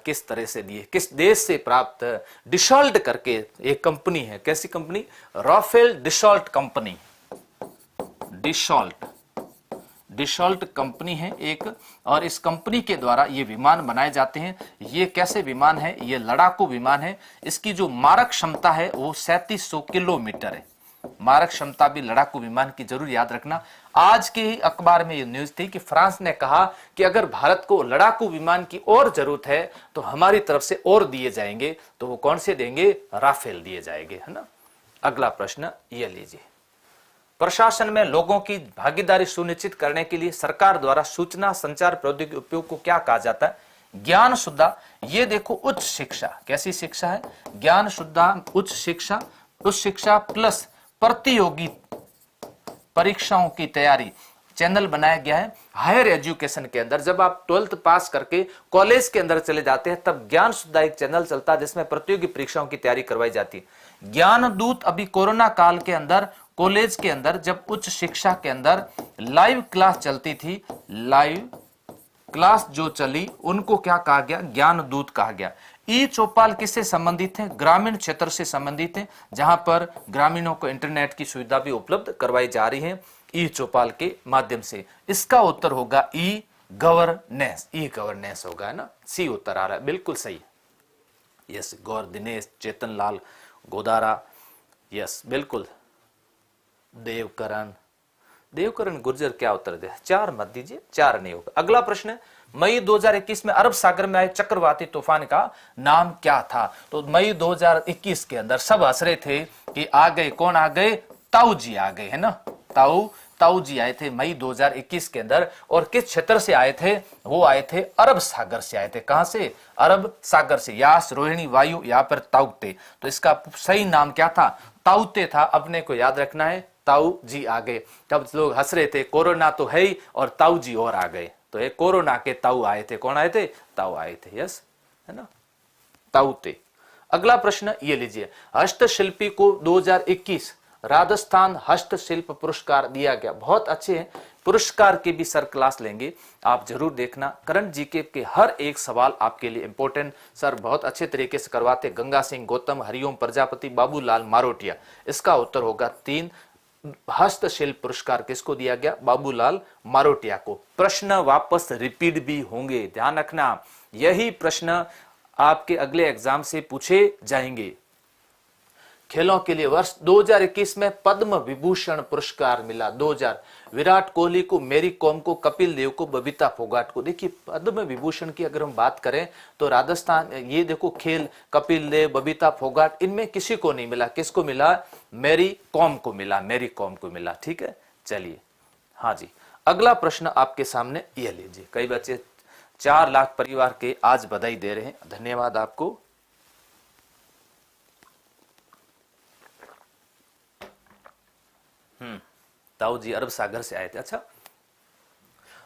किस तरह से दिए। किस देश से प्राप्त? डिसॉल्ट करके एक कंपनी है, कैसी company? Rafale Dassault company, Dassault, Dassault company है एक। और इस कंपनी के द्वारा ये विमान बनाए जाते हैं। ये कैसे विमान है? ये लड़ाकू विमान है। इसकी जो मारक क्षमता है वो 3700 किलोमीटर है। मारक क्षमता भी लड़ाकू विमान की जरूर याद रखना। आज के ही अखबार में ये न्यूज थी कि फ्रांस ने कहा कि अगर भारत को लड़ाकू विमान की और जरूरत है तो हमारी तरफ से और दिए जाएंगे। तो वो कौन से देंगे? राफेल दिए जाएंगे, है ना। अगला प्रश्न ये लीजिए, प्रशासन में लोगों की भागीदारी सुनिश्चित करने के लिए सरकार द्वारा सूचना संचार प्रौद्योगिकी उपयोग को क्या कहा जाता है? ज्ञान शुद्धा। ये देखो उच्च शिक्षा, कैसी शिक्षा है? ज्ञान शुद्धा उच्च शिक्षा, उच्च शिक्षा प्लस प्रतियोगी परीक्षाओं की तैयारी चैनल बनाया गया है। हायर एजुकेशन के अंदर जब आप 12th पास करके कॉलेज के अंदर चले जाते हैं तब ज्ञान शुद्धा एक चैनल चलता है जिसमें प्रतियोगी परीक्षाओं की तैयारी करवाई जाती है। ज्ञान दूत अभी कोरोना काल के अंदर कॉलेज के अंदर जब उच्च शिक्षा के अंदर लाइव क्लास चलती थी, लाइव क्लास जो चली उनको क्या कहा गया? ज्ञान दूत कहा गया। ई चौपाल किससे संबंधित है? ग्रामीण क्षेत्र से संबंधित है, जहां पर ग्रामीणों को इंटरनेट की सुविधा भी उपलब्ध करवाई जा रही है ई चौपाल के माध्यम से। इसका उत्तर होगा ई गवर्नेंस, ई गवर्नेंस होगा, है ना, सी उत्तर आ रहा है, बिल्कुल सही। यस, गौर दिनेश, चेतन लाल, गोदारा, यस बिल्कुल। देवकरण, देवकरण गुर्जर क्या उत्तर दे, 4 मत दीजिए, 4 नहीं होगा। अगला प्रश्न, मई 2021 में अरब सागर में आए चक्रवाती तूफान का नाम क्या था? तो मई 2021 के अंदर सब हंस रहे थे कि आ गए, कौन आ गए? ताऊ जी आ गए, है ना, ताऊ जी आए थे मई 2021 के अंदर। और किस क्षेत्र से आए थे? वो आए थे अरब सागर से आए थे। कहां से? अरब सागर से। यास, रोहिणी, वायु, यहाँ पर ताउते। तो इसका सही नाम क्या था? ताउते था। अपने को याद रखना है, ताऊ जी आ गए। तब लोग हंस रहे थे, कोरोना तो है ही और ताऊ जी और आ गए, तो ये कोरोना के ताऊ आए थे। कौन आए थे? ताऊ आए थे, यस, है ना, ताउते। अगला प्रश्न ये लीजिए, हस्तशिल्पी को 2021 राजस्थान हस्तशिल्प पुरस्कार दिया गया। बहुत अच्छे हैं, पुरस्कार के भी सर क्लास लेंगे, आप जरूर देखना। करंट जीके के हर एक सवाल आपके लिए इंपॉर्टेंट, सर बहुत अच्छे तरीके से करवाते। गंगा सिंह गौतम, हरिओम प्रजापति, बाबूलाल मारोटिया। इसका उत्तर होगा 3। हस्तशिल्प पुरस्कार किसको दिया गया? बाबूलाल मारोटिया को। प्रश्न वापस रिपीट भी होंगे, ध्यान रखना, यही प्रश्न आपके अगले एग्जाम से पूछे जाएंगे। खेलों के लिए वर्ष 2021 में पद्म विभूषण पुरस्कार मिला। 2000 विराट कोहली को, मेरी कॉम को, कपिल देव को, बबीता फोगाट को। देखिए पद्म विभूषण की अगर हम बात करें तो राजस्थान, ये देखो खेल, कपिल देव, बबीता फोगाट, इनमें किसी को नहीं मिला। किसको मिला? मेरी कॉम को मिला, मेरी कॉम को मिला। ठीक है, चलिए, हाँ जी। अगला प्रश्न आपके सामने ये लीजिए। कई बच्चे 4 लाख परिवार के आज बधाई दे रहे हैं, धन्यवाद आपको। ताऊ जी अरब सागर से आए थे। अच्छा,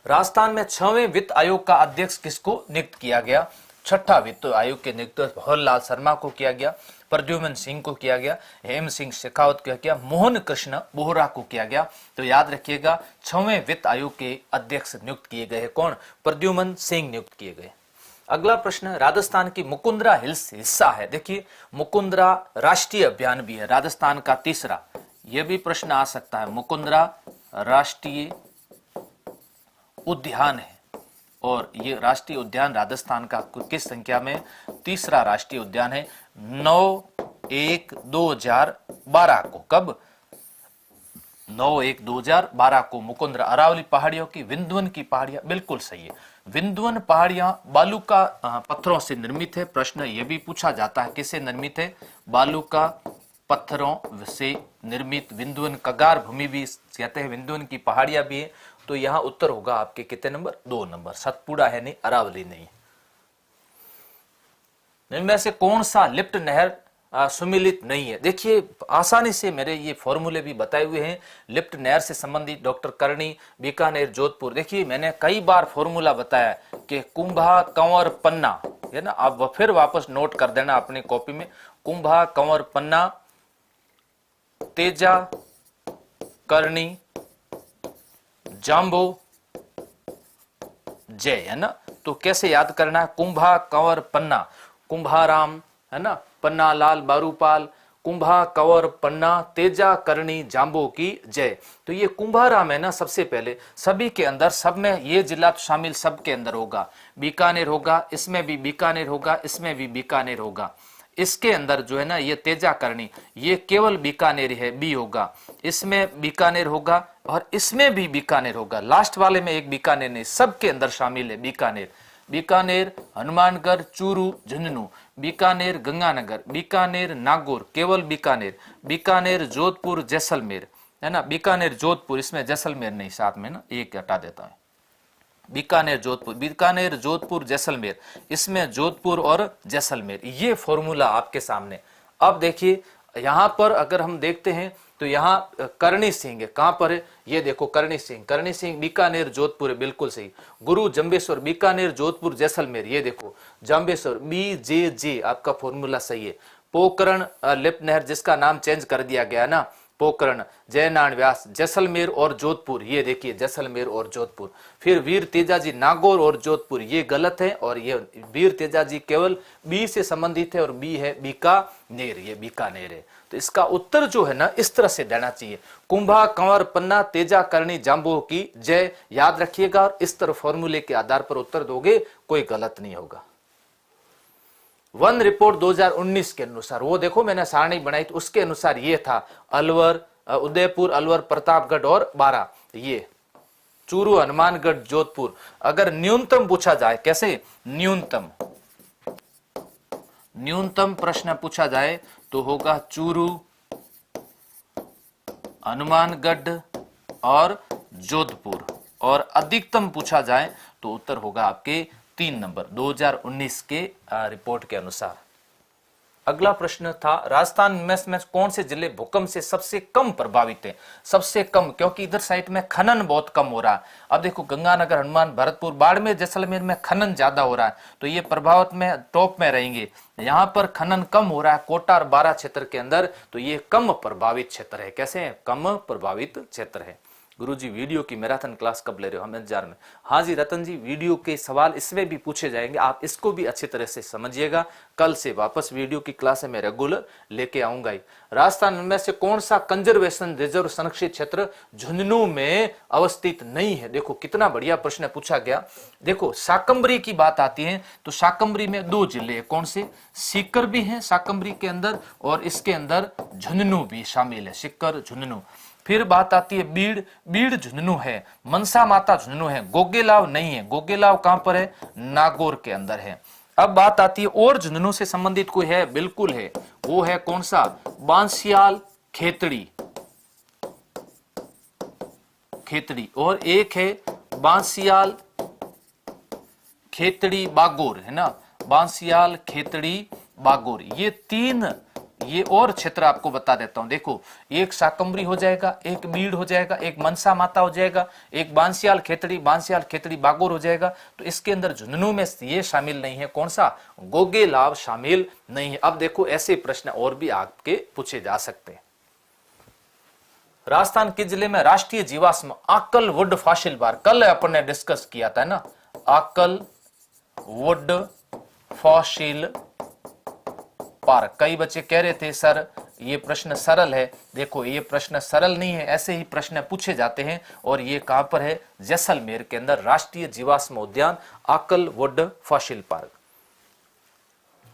राजस्थान में 6वें वित्त आयोग का अध्यक्ष किसको नियुक्त किया गया? 6ठा वित्त आयोग के नियुक्त जवाहरलाल शर्मा को किया गया, प्रद्युम्न सिंह को किया गया, हेम सिंह शेखावत को किया, मोहन कृष्ण बोहरा को किया गया। तो याद रखिएगा, 6वें वित्त आयोग के अध्यक्ष नियुक्त किए गए कौन? प्रद्युम्न सिंह नियुक्त किए गए। अगला प्रश्न, राजस्थान की मुकुंदरा हिल्स हिस्सा है। देखिए मुकुंदरा राष्ट्रीय अभियान भी है, राजस्थान का 3रा। यह भी प्रश्न आ सकता है, मुकुंदरा राष्ट्रीय उद्यान है, और ये राष्ट्रीय उद्यान राजस्थान का किस संख्या में? 3रा राष्ट्रीय उद्यान है। 9/1/2012 को, कब? 9/1/2012 को मुकुंदरा। अरावली पहाड़ियों की, विंध्यवन की पहाड़ियां, बिल्कुल सही है। विंध्यवन पहाड़ियां बालू का पत्थरों से निर्मित है। प्रश्न यह भी पूछा जाता है, किससे निर्मित है? बालू का पत्थरों से निर्मित। विंध्यवन कगार भूमि भी कहते हैं, विंध्यवन की पहाड़ियां भी है। तो यहां उत्तर होगा आपके कितने नंबर? 2 नंबर। सतपुड़ा है नहीं, अरावली नहीं। इनमें से कौन सा लिफ्ट नहर सुमिलित नहीं है? देखिए आसानी से मेरे ये फॉर्मूले भी बताए हुए हैं लिफ्ट नहर से संबंधित, डॉक्टर करणी, बीकानेर, जोधपुर। देखिए मैंने कई बार फॉर्मूला बताया कि कुंभा, कंवर, पन्ना, है ना, आप फिर वापस नोट कर देना अपनी कॉपी में। कुंभा, कंवर, पन्ना, तेजा, करणी, जाम्बो, जय, है ना। तो कैसे याद करना है? कुंभा, कंवर, पन्ना, कुंभाराम, है ना, पन्ना लाल, बारूपाल, कुंभा, कंवर, पन्ना, तेजा, करणी, जाम्बो की जय। तो ये कुंभाराम है ना, सबसे पहले सभी के अंदर, सब में ये जिला शामिल सब के अंदर होगा। बीकानेर होगा, इसमें भी बीकानेर होगा, इसमें भी बीकानेर होगा। इसके अंदर जो है ना ये तेजा करणी, ये केवल बीकानेर है, बी होगा। इसमें बीकानेर होगा और इसमें भी बीकानेर होगा। लास्ट वाले में एक बीकानेर नहीं, सबके अंदर शामिल है बीकानेर। बीकानेर, हनुमानगढ़, चूरू, झुंझुनू, बीकानेर, गंगानगर, बीकानेर, नागौर, केवल बीकानेर, बीकानेर, जोधपुर, जैसलमेर, है ना, बीकानेर, जोधपुर, इसमें जैसलमेर नहीं साथ में ना, एक हटा देता है। बीकानेर, जोधपुर, बीकानेर, जोधपुर, जैसलमेर, इसमें जोधपुर और जैसलमेर। ये फॉर्मूला आपके सामने। अब देखिए यहां पर अगर हम देखते हैं तो यहाँ करणी सिंह है, कहां पर है? ये देखो करणी सिंह, करणी सिंह बीकानेर, जोधपुर है, बिल्कुल सही। गुरु जंबेश्वर, बीकानेर, जोधपुर, जैसलमेर, ये देखो जंबेश्वर, BJJ आपका फॉर्मूला सही है। पोकरण लिफ्ट नहर जिसका नाम चेंज कर दिया गया ना, पोकरण, जयनारायण व्यास, जैसलमेर और जोधपुर, ये देखिए जैसलमेर और जोधपुर। फिर वीर तेजाजी नागौर और जोधपुर, ये गलत है, और ये वीर तेजाजी केवल बी से संबंधित है और बी है बीकानेर, ये बीकानेर है। तो इसका उत्तर जो है ना इस तरह से देना चाहिए, कुंभा, कंवर, पन्ना, तेजा, करणी, जांबू की जय, याद रखिएगा, और इस तरह फॉर्मूले के आधार पर उत्तर दोगे, कोई गलत नहीं होगा। वन रिपोर्ट 2019 के अनुसार, वो देखो मैंने सारणी बनाई थी, उसके अनुसार ये था अलवर, उदयपुर, अलवर, प्रतापगढ़ और बारा, ये चूरू, हनुमानगढ़, जोधपुर। अगर न्यूनतम पूछा जाए, कैसे न्यूनतम प्रश्न पूछा जाए तो होगा चूरू, हनुमानगढ़ और जोधपुर, और अधिकतम पूछा जाए तो उत्तर होगा आपके 3 नंबर 2019 के रिपोर्ट के अनुसार। अगला प्रश्न था राजस्थान में कौन से जिले भूकंप से सबसे कम प्रभावित हैं? सबसे कम, क्योंकि इधर साइड में खनन बहुत कम हो रहा है। अब देखो गंगानगर, हनुमान, भरतपुर, बाड़मेर, जैसलमेर में खनन ज्यादा हो रहा है, तो ये प्रभावित में टॉप में रहेंगे। यहाँ पर खनन कम हो रहा है, कोटा और बारा क्षेत्र के अंदर, तो ये कम प्रभावित क्षेत्र है। कैसे है? कम प्रभावित क्षेत्र है। गुरुजी वीडियो की मैराथन क्लास कब ले रहे हो? हम इंतजार में। हाँ जी रतन जी, वीडियो के सवाल इसमें भी पूछे जाएंगे, आप इसको भी अच्छी तरह से समझिएगा। कल से वापस वीडियो की क्लास में रेगुलर लेके आऊंगा ही। राजस्थान में से कौन सा कंजर्वेशन रिजर्व संरक्षित क्षेत्र झुंझुनू में अवस्थित नहीं है? देखो कितना बढ़िया प्रश्न पूछा गया। देखो शाकंभरी की बात आती है तो शाकंभरी में 2 जिले हैं, कौन से? सीकर भी है शाकंभरी के अंदर, और इसके अंदर झुंझुनू भी शामिल है, सीकर, झुंझुनू। फिर बात आती है बीड़ झुंझुनू है, मनसा माता झुंझुनू है, गोगेलाव नहीं है। गोगेलाव कहां पर है? नागौर के अंदर है। अब बात आती है और झुंझुनू से संबंधित कोई है? बिल्कुल है, वो है कौन सा? बांसियाल खेतड़ी, और एक है बांसियाल खेतड़ी बागोर, है ना, बांसियाल खेतड़ी बागोर। ये 3 ये और क्षेत्र आपको बता देता हूं। देखो एक शाकंभरी हो जाएगा, एक बीड़ हो जाएगा, एक मनसा माता हो जाएगा, एक बांसियाल खेतड़ी बागोर हो जाएगा। तो इसके अंदर झुंझुनू में ये शामिल नहीं है, कौन सा? गोगेलाव शामिल नहीं है। अब देखो ऐसे प्रश्न और भी आपके पूछे जा सकते हैं। राजस्थान के जिले में राष्ट्रीय जीवाश्म आकल वुड फॉसिल बार, कल अपन ने डिस्कस किया था ना, आकल वुड फॉसिल पार्क। कई बच्चे कह रहे थे सर ये प्रश्न सरल है। देखो ये प्रश्न सरल नहीं है, ऐसे ही प्रश्न पूछे जाते हैं। और ये कहां पर है? जैसलमेर के अंदर राष्ट्रीय जीवाश्म उद्यान आकल वुड फॉसिल पार्क।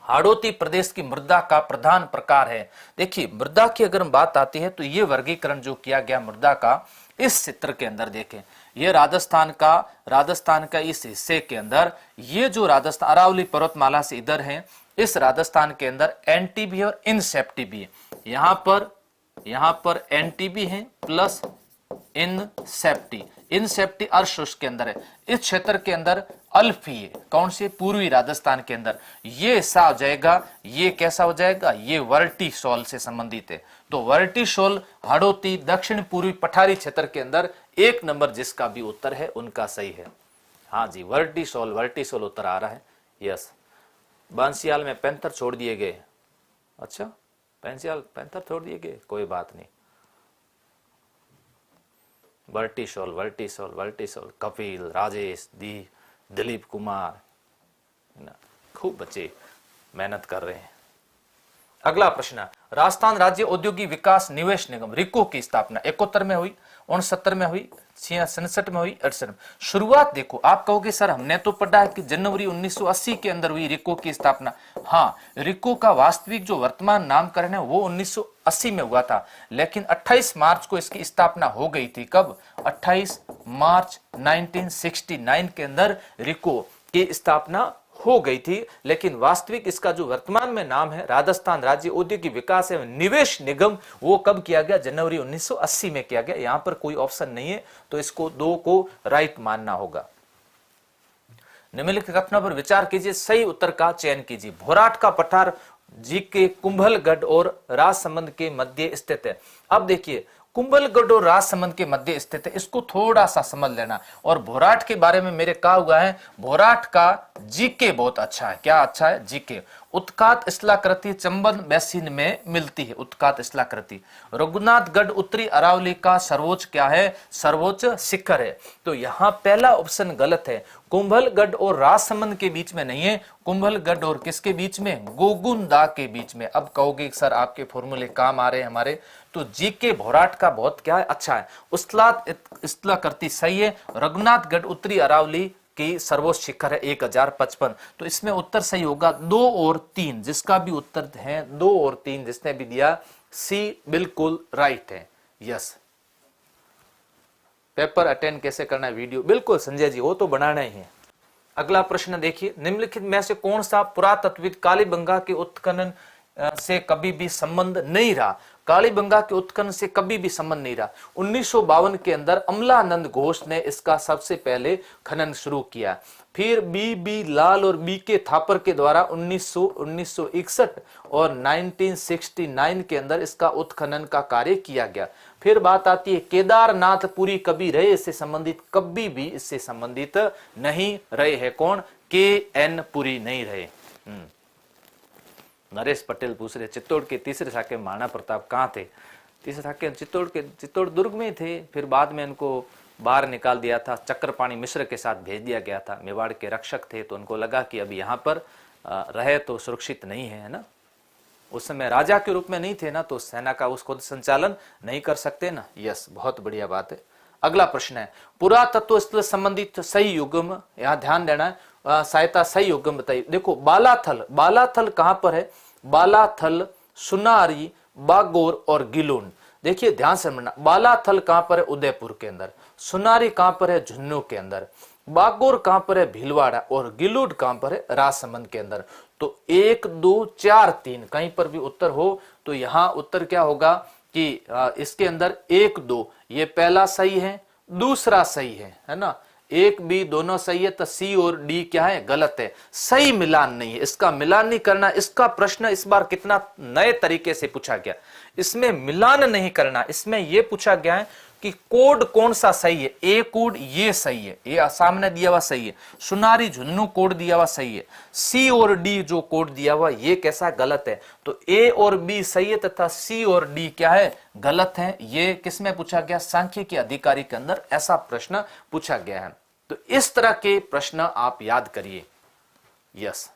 हाड़ौती प्रदेश की मृदा का प्रधान प्रकार है। देखिए मृदा की अगर बात आती है तो ये वर्गीकरण जो किया गया मृदा का इस चित्र के अंदर देखें, ये राजस्थान का इस हिस्से के अंदर, ये जो राजस्थान अरावली पर्वतमाला से इधर है, इस राजस्थान के अंदर एनटीबी और इनसेप्टी भी है। यहां पर एनटीबी है प्लस इनसेप्टी अर्शुष्क के अंदर है। इस क्षेत्र के अंदर अल्फी है, कौन से? पूर्वी राजस्थान के अंदर। ये ऐसा हो जाएगा, ये कैसा हो जाएगा? ये वर्टिसोल से संबंधित है। तो वर्टिसोल हाड़ौती दक्षिण पूर्वी पठारी क्षेत्र के अंदर 1 नंबर जिसका भी उत्तर है उनका सही है। हाँ जी वर्टिसोल उत्तर आ रहा है। यस, बांसियाल में पैंथर छोड़ दिए गए। अच्छा पैंथर छोड़ दिए गए, कोई बात नहीं। वर्टिसोल कपिल, राजेश, दिलीप कुमार, खूब बच्चे मेहनत कर रहे हैं। अगला प्रश्न, राजस्थान राज्य औद्योगिक विकास निवेश निगम रिको की स्थापना 71 में हुई, 69 में हुई, 67 में हुई, 68 में। शुरुआत देखो, आप कहोगे सर हमने तो पढ़ा है कि जनवरी 1980 के अंदर हुई रिको की स्थापना। हाँ, रिको का वास्तविक जो वर्तमान नामकरण है वो 1980 में हुआ था, लेकिन 28 मार्च को इसकी स्थापना हो गई थी। कब? 28 मार्च 1969 के अंदर रिको की स्थापना हो गई थी। लेकिन वास्तविक इसका जो वर्तमान में नाम है राजस्थान राज्य औद्योगिक विकास एवं निवेश निगम, वो कब किया गया? जनवरी 1980 में किया गया। यहां पर कोई ऑप्शन नहीं है, तो इसको 2 को राइट मानना होगा। निम्नलिखित कथनों पर विचार कीजिए, सही उत्तर का चयन कीजिए। भोराट का पठार जी के कुंभलगढ़ और राजसमंद के मध्य स्थित है। अब देखिए कुंभलगढ़ और राजसमंद के मध्य स्थित है, इसको थोड़ा सा समझ लेना। और भोराट के बारे में मेरे कहा हुआ है, भोराट का जीके बहुत अच्छा है। क्या अच्छा है? जीके। उत्कात स्थलाकृति चंबल बेसिन में मिलती है, उत्कात स्थलाकृति। रघुनाथगढ़ उत्तरी अरावली का सर्वोच्च क्या है? सर्वोच्च शिखर है। तो यहां पहला ऑप्शन गलत है, कुंभलगढ़ और राजसमंद के बीच में नहीं है, कुंभलगढ़ और किसके बीच में? गोगुंदा के बीच में। अब कहोगे सर आपके फॉर्मूले काम आ रहे हैं हमारे, तो जीके भोराट का बहुत क्या है? अच्छा है। स्थलाकृति सही है। रघुनाथगढ़ उत्तरी अरावली की सर्वोच्च शिखर है 1055। तो इसमें उत्तर सही होगा 2 और 3, जिसका भी उत्तर है 2 और 3 जिसने भी दिया, सी बिल्कुल राइट है। यस। पेपर अटेंड कैसे करना है वीडियो, बिल्कुल संजय जी वो तो बनाना ही है। अगला प्रश्न देखिए, निम्नलिखित में से कौन सा पुरातत्वविद कालीबंगा के उत्खनन से कभी भी संबंध नहीं रहा? कालीबंगा के उत्खनन से कभी भी संबंध नहीं रहा। 1952 के अंदर अमलानंद घोष ने इसका सबसे पहले खनन शुरू किया। फिर बी लाल और बी के थापर के द्वारा 1961 और 1969 के अंदर इसका उत्खनन का कार्य किया गया। फिर बात आती है केदारनाथ पुरी कभी रहे इससे संबंधित? कभी भी इससे संबंधित नहीं रहे हैं। कौन? KN पुरी नहीं रहे। नरेश पटेल पूछ रहे चित्तौड़ के तीसरे साके महाराणा प्रताप कहाँ थे? तीसरे साके चित्तौड़ दुर्ग में थे, फिर बाद में इनको बाहर निकाल दिया था, चक्रपाणी मिश्र के साथ भेज दिया गया था। मेवाड़ के रक्षक थे तो उनको लगा कि अब यहाँ पर रहे तो सुरक्षित नहीं है ना। उस समय राजा के रूप में नहीं थे ना, तो सेना का उस खुद संचालन नहीं कर सकते ना। यस, बहुत बढ़िया बात है। अगला प्रश्न है, पुरातत्व स्थल संबंधित सही युग्म, यहाँ ध्यान देना है, सहायता सही युग्म बताइए। देखो बालाथल कहां पर है? बालाथल, सुनारी, बागोर और गिलोन। देखिए ध्यान से समझना, बालाथल कहां पर है? उदयपुर के अंदर। सुनारी कहां पर है? झुन्नू के अंदर। बागोर कहां पर है? भीलवाड़ा। और गिलोड कहां पर है? राजसमंद के अंदर। तो 1 2 4 3 कहीं पर भी उत्तर हो तो यहां उत्तर क्या होगा कि इसके अंदर 1 2 ये पहला सही है, दूसरा सही है ना। 1 B दोनों सही है, तो C और D क्या है? गलत है। सही मिलान नहीं है, इसका मिलान नहीं करना। इसका प्रश्न इस बार कितना नए तरीके से पूछा गया, इसमें मिलान नहीं करना। इसमें यह पूछा गया है कि कोड कौन सा सही है। ए कोड ये सही है, ये सामने दिया हुआ सही है। सुनारी झुन्नू कोड दिया हुआ सही है। सी और डी जो कोड दिया हुआ ये कैसा? गलत है। तो ए और बी सही है तथा सी और डी क्या है? गलत है। ये किसमें पूछा गया? सांख्यिकी अधिकारी के अंदर ऐसा प्रश्न पूछा गया है। तो इस तरह के प्रश्न आप याद करिए। यस।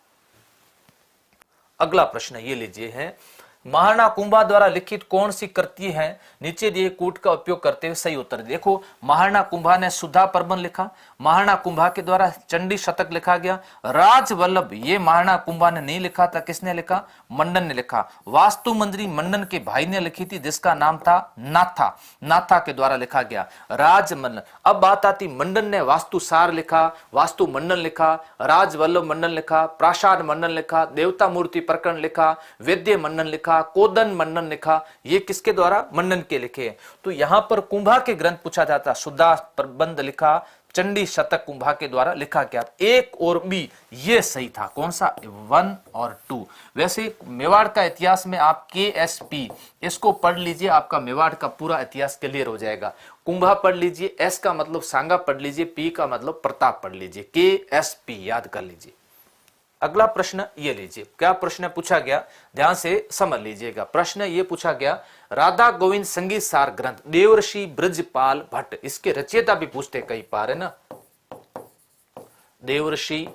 अगला प्रश्न ये लीजिए है, महाराणा कुंभा द्वारा लिखित कौन सी कृति है नीचे दिए कूट का उपयोग करते हुए सही उत्तर? देखो महाराणा कुंभा ने सुधा प्रबंध लिखा, महाराणा कुंभा के द्वारा चंडी शतक लिखा गया। राजवल्लभ ये महाराणा कुंभा ने नहीं लिखा था, किसने लिखा? मंडन ने लिखा। वास्तु मंजरी मंडन के भाई ने लिखी थी जिसका नाम था नाथा, नाथा के द्वारा लिखा गया। राजमंडन। अब बात आती मंडन ने वास्तु सार लिखा, वास्तु मंडन लिखा, राजवल्लभ मंडन लिखा, प्रासाद मंडन लिखा, देवता मूर्ति प्रकरण लिखा, वेद्य मंडन लिखा, कोदन मंडन लिखा। ये किसके द्वारा? मंडन के लिखे। तो यहां पर कुंभा के ग्रंथ पूछा जाता, सुधा प्रबंध लिखा, चंडी शतक कुंभा के द्वारा लिखा गया। 1 और B ये सही था। कौन सा? 1 और 2। वैसे मेवाड़ का इतिहास में आप KSP इसको पढ़ लीजिए, आपका मेवाड़ का पूरा इतिहास क्लियर हो जाएगा। कुंभा पढ़ लीजिए, S का मतलब सांगा पढ़ लीजिए, P का मतलब प्रताप पढ़ लीजिए। KSP याद कर लीजिए। अगला प्रश्न ये लीजिए, क्या प्रश्न पूछा गया? ध्यान से समझ लीजिएगा। प्रश्न ये पूछा गया, राधा गोविंद संगीत सार ग्रंथ देवर्षि ब्रजपाल भट्ट, इसके रचयिता भी पूछते कई बार है ना। देवर्षि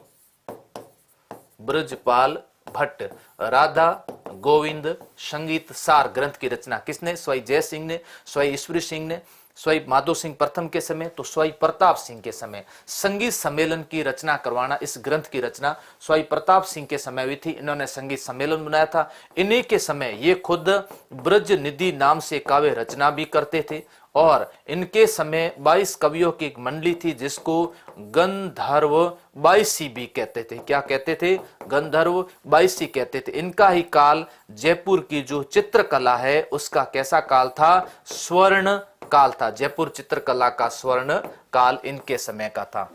ब्रजपाल भट्ट राधा गोविंद संगीत सार ग्रंथ की रचना किसने? स्वयं जय सिंह ने, स्वयं ईश्वरी सिंह ने, स्वयं माधो सिंह प्रथम के समय, तो स्वयं प्रताप सिंह के समय। संगीत सम्मेलन की रचना करवाना, इस ग्रंथ की रचना स्वयं प्रताप सिंह के समय हुई थी। इन्होंने संगीत सम्मेलन बनाया था। इन्हीं के समय ये खुद ब्रज निधि नाम से काव्य रचना भी करते थे। और इनके समय 22 कवियों की एक मंडली थी जिसको गंधर्व 22 भी कहते थे। क्या कहते थे? गंधर्व 22 कहते थे। इनका ही काल जयपुर की जो चित्रकला है उसका कैसा काल था? स्वर्ण काल था। जयपुर चित्रकला का स्वर्ण काल इनके समय का था।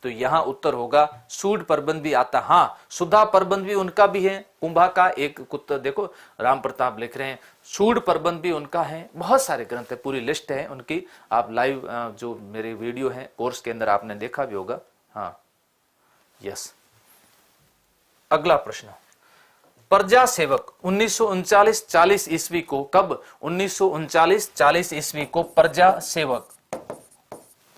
तो यहां उत्तर होगा सूड प्रबंध भी आता। हाँ, सुधा प्रबंध भी उनका भी है, कुंभा का एक कुत्ता, देखो राम प्रताप लिख रहे हैं, सूड प्रबंध भी उनका है, बहुत सारे ग्रंथ है, पूरी लिस्ट है उनकी। आप लाइव जो मेरे वीडियो है कोर्स के अंदर आपने देखा भी होगा। हाँ, यस। अगला प्रश्न, प्रजा सेवक 1939-40 ईस्वी को, कब? 1939-40 ईस्वी को प्रजा सेवक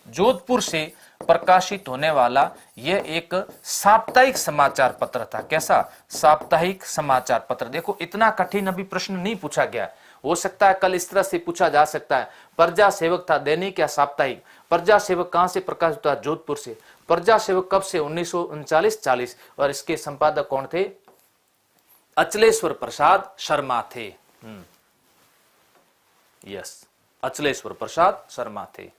जोधपुर से प्रकाशित होने वाला यह एक साप्ताहिक समाचार पत्र था। कैसा? साप्ताहिक समाचार पत्र। देखो इतना कठिन अभी प्रश्न नहीं पूछा गया, हो सकता है कल इस तरह से पूछा जा सकता है, प्रजा सेवक था दैनिक या साप्ताहिक? प्रजा सेवक कहां से प्रकाशित हुआ? जोधपुर से। प्रजा सेवक कब से? 1939-40। और इसके संपादक कौन थे? अचलेश्वर प्रसाद शर्मा थे। यस, अचलेश्वर प्रसाद शर्मा थे।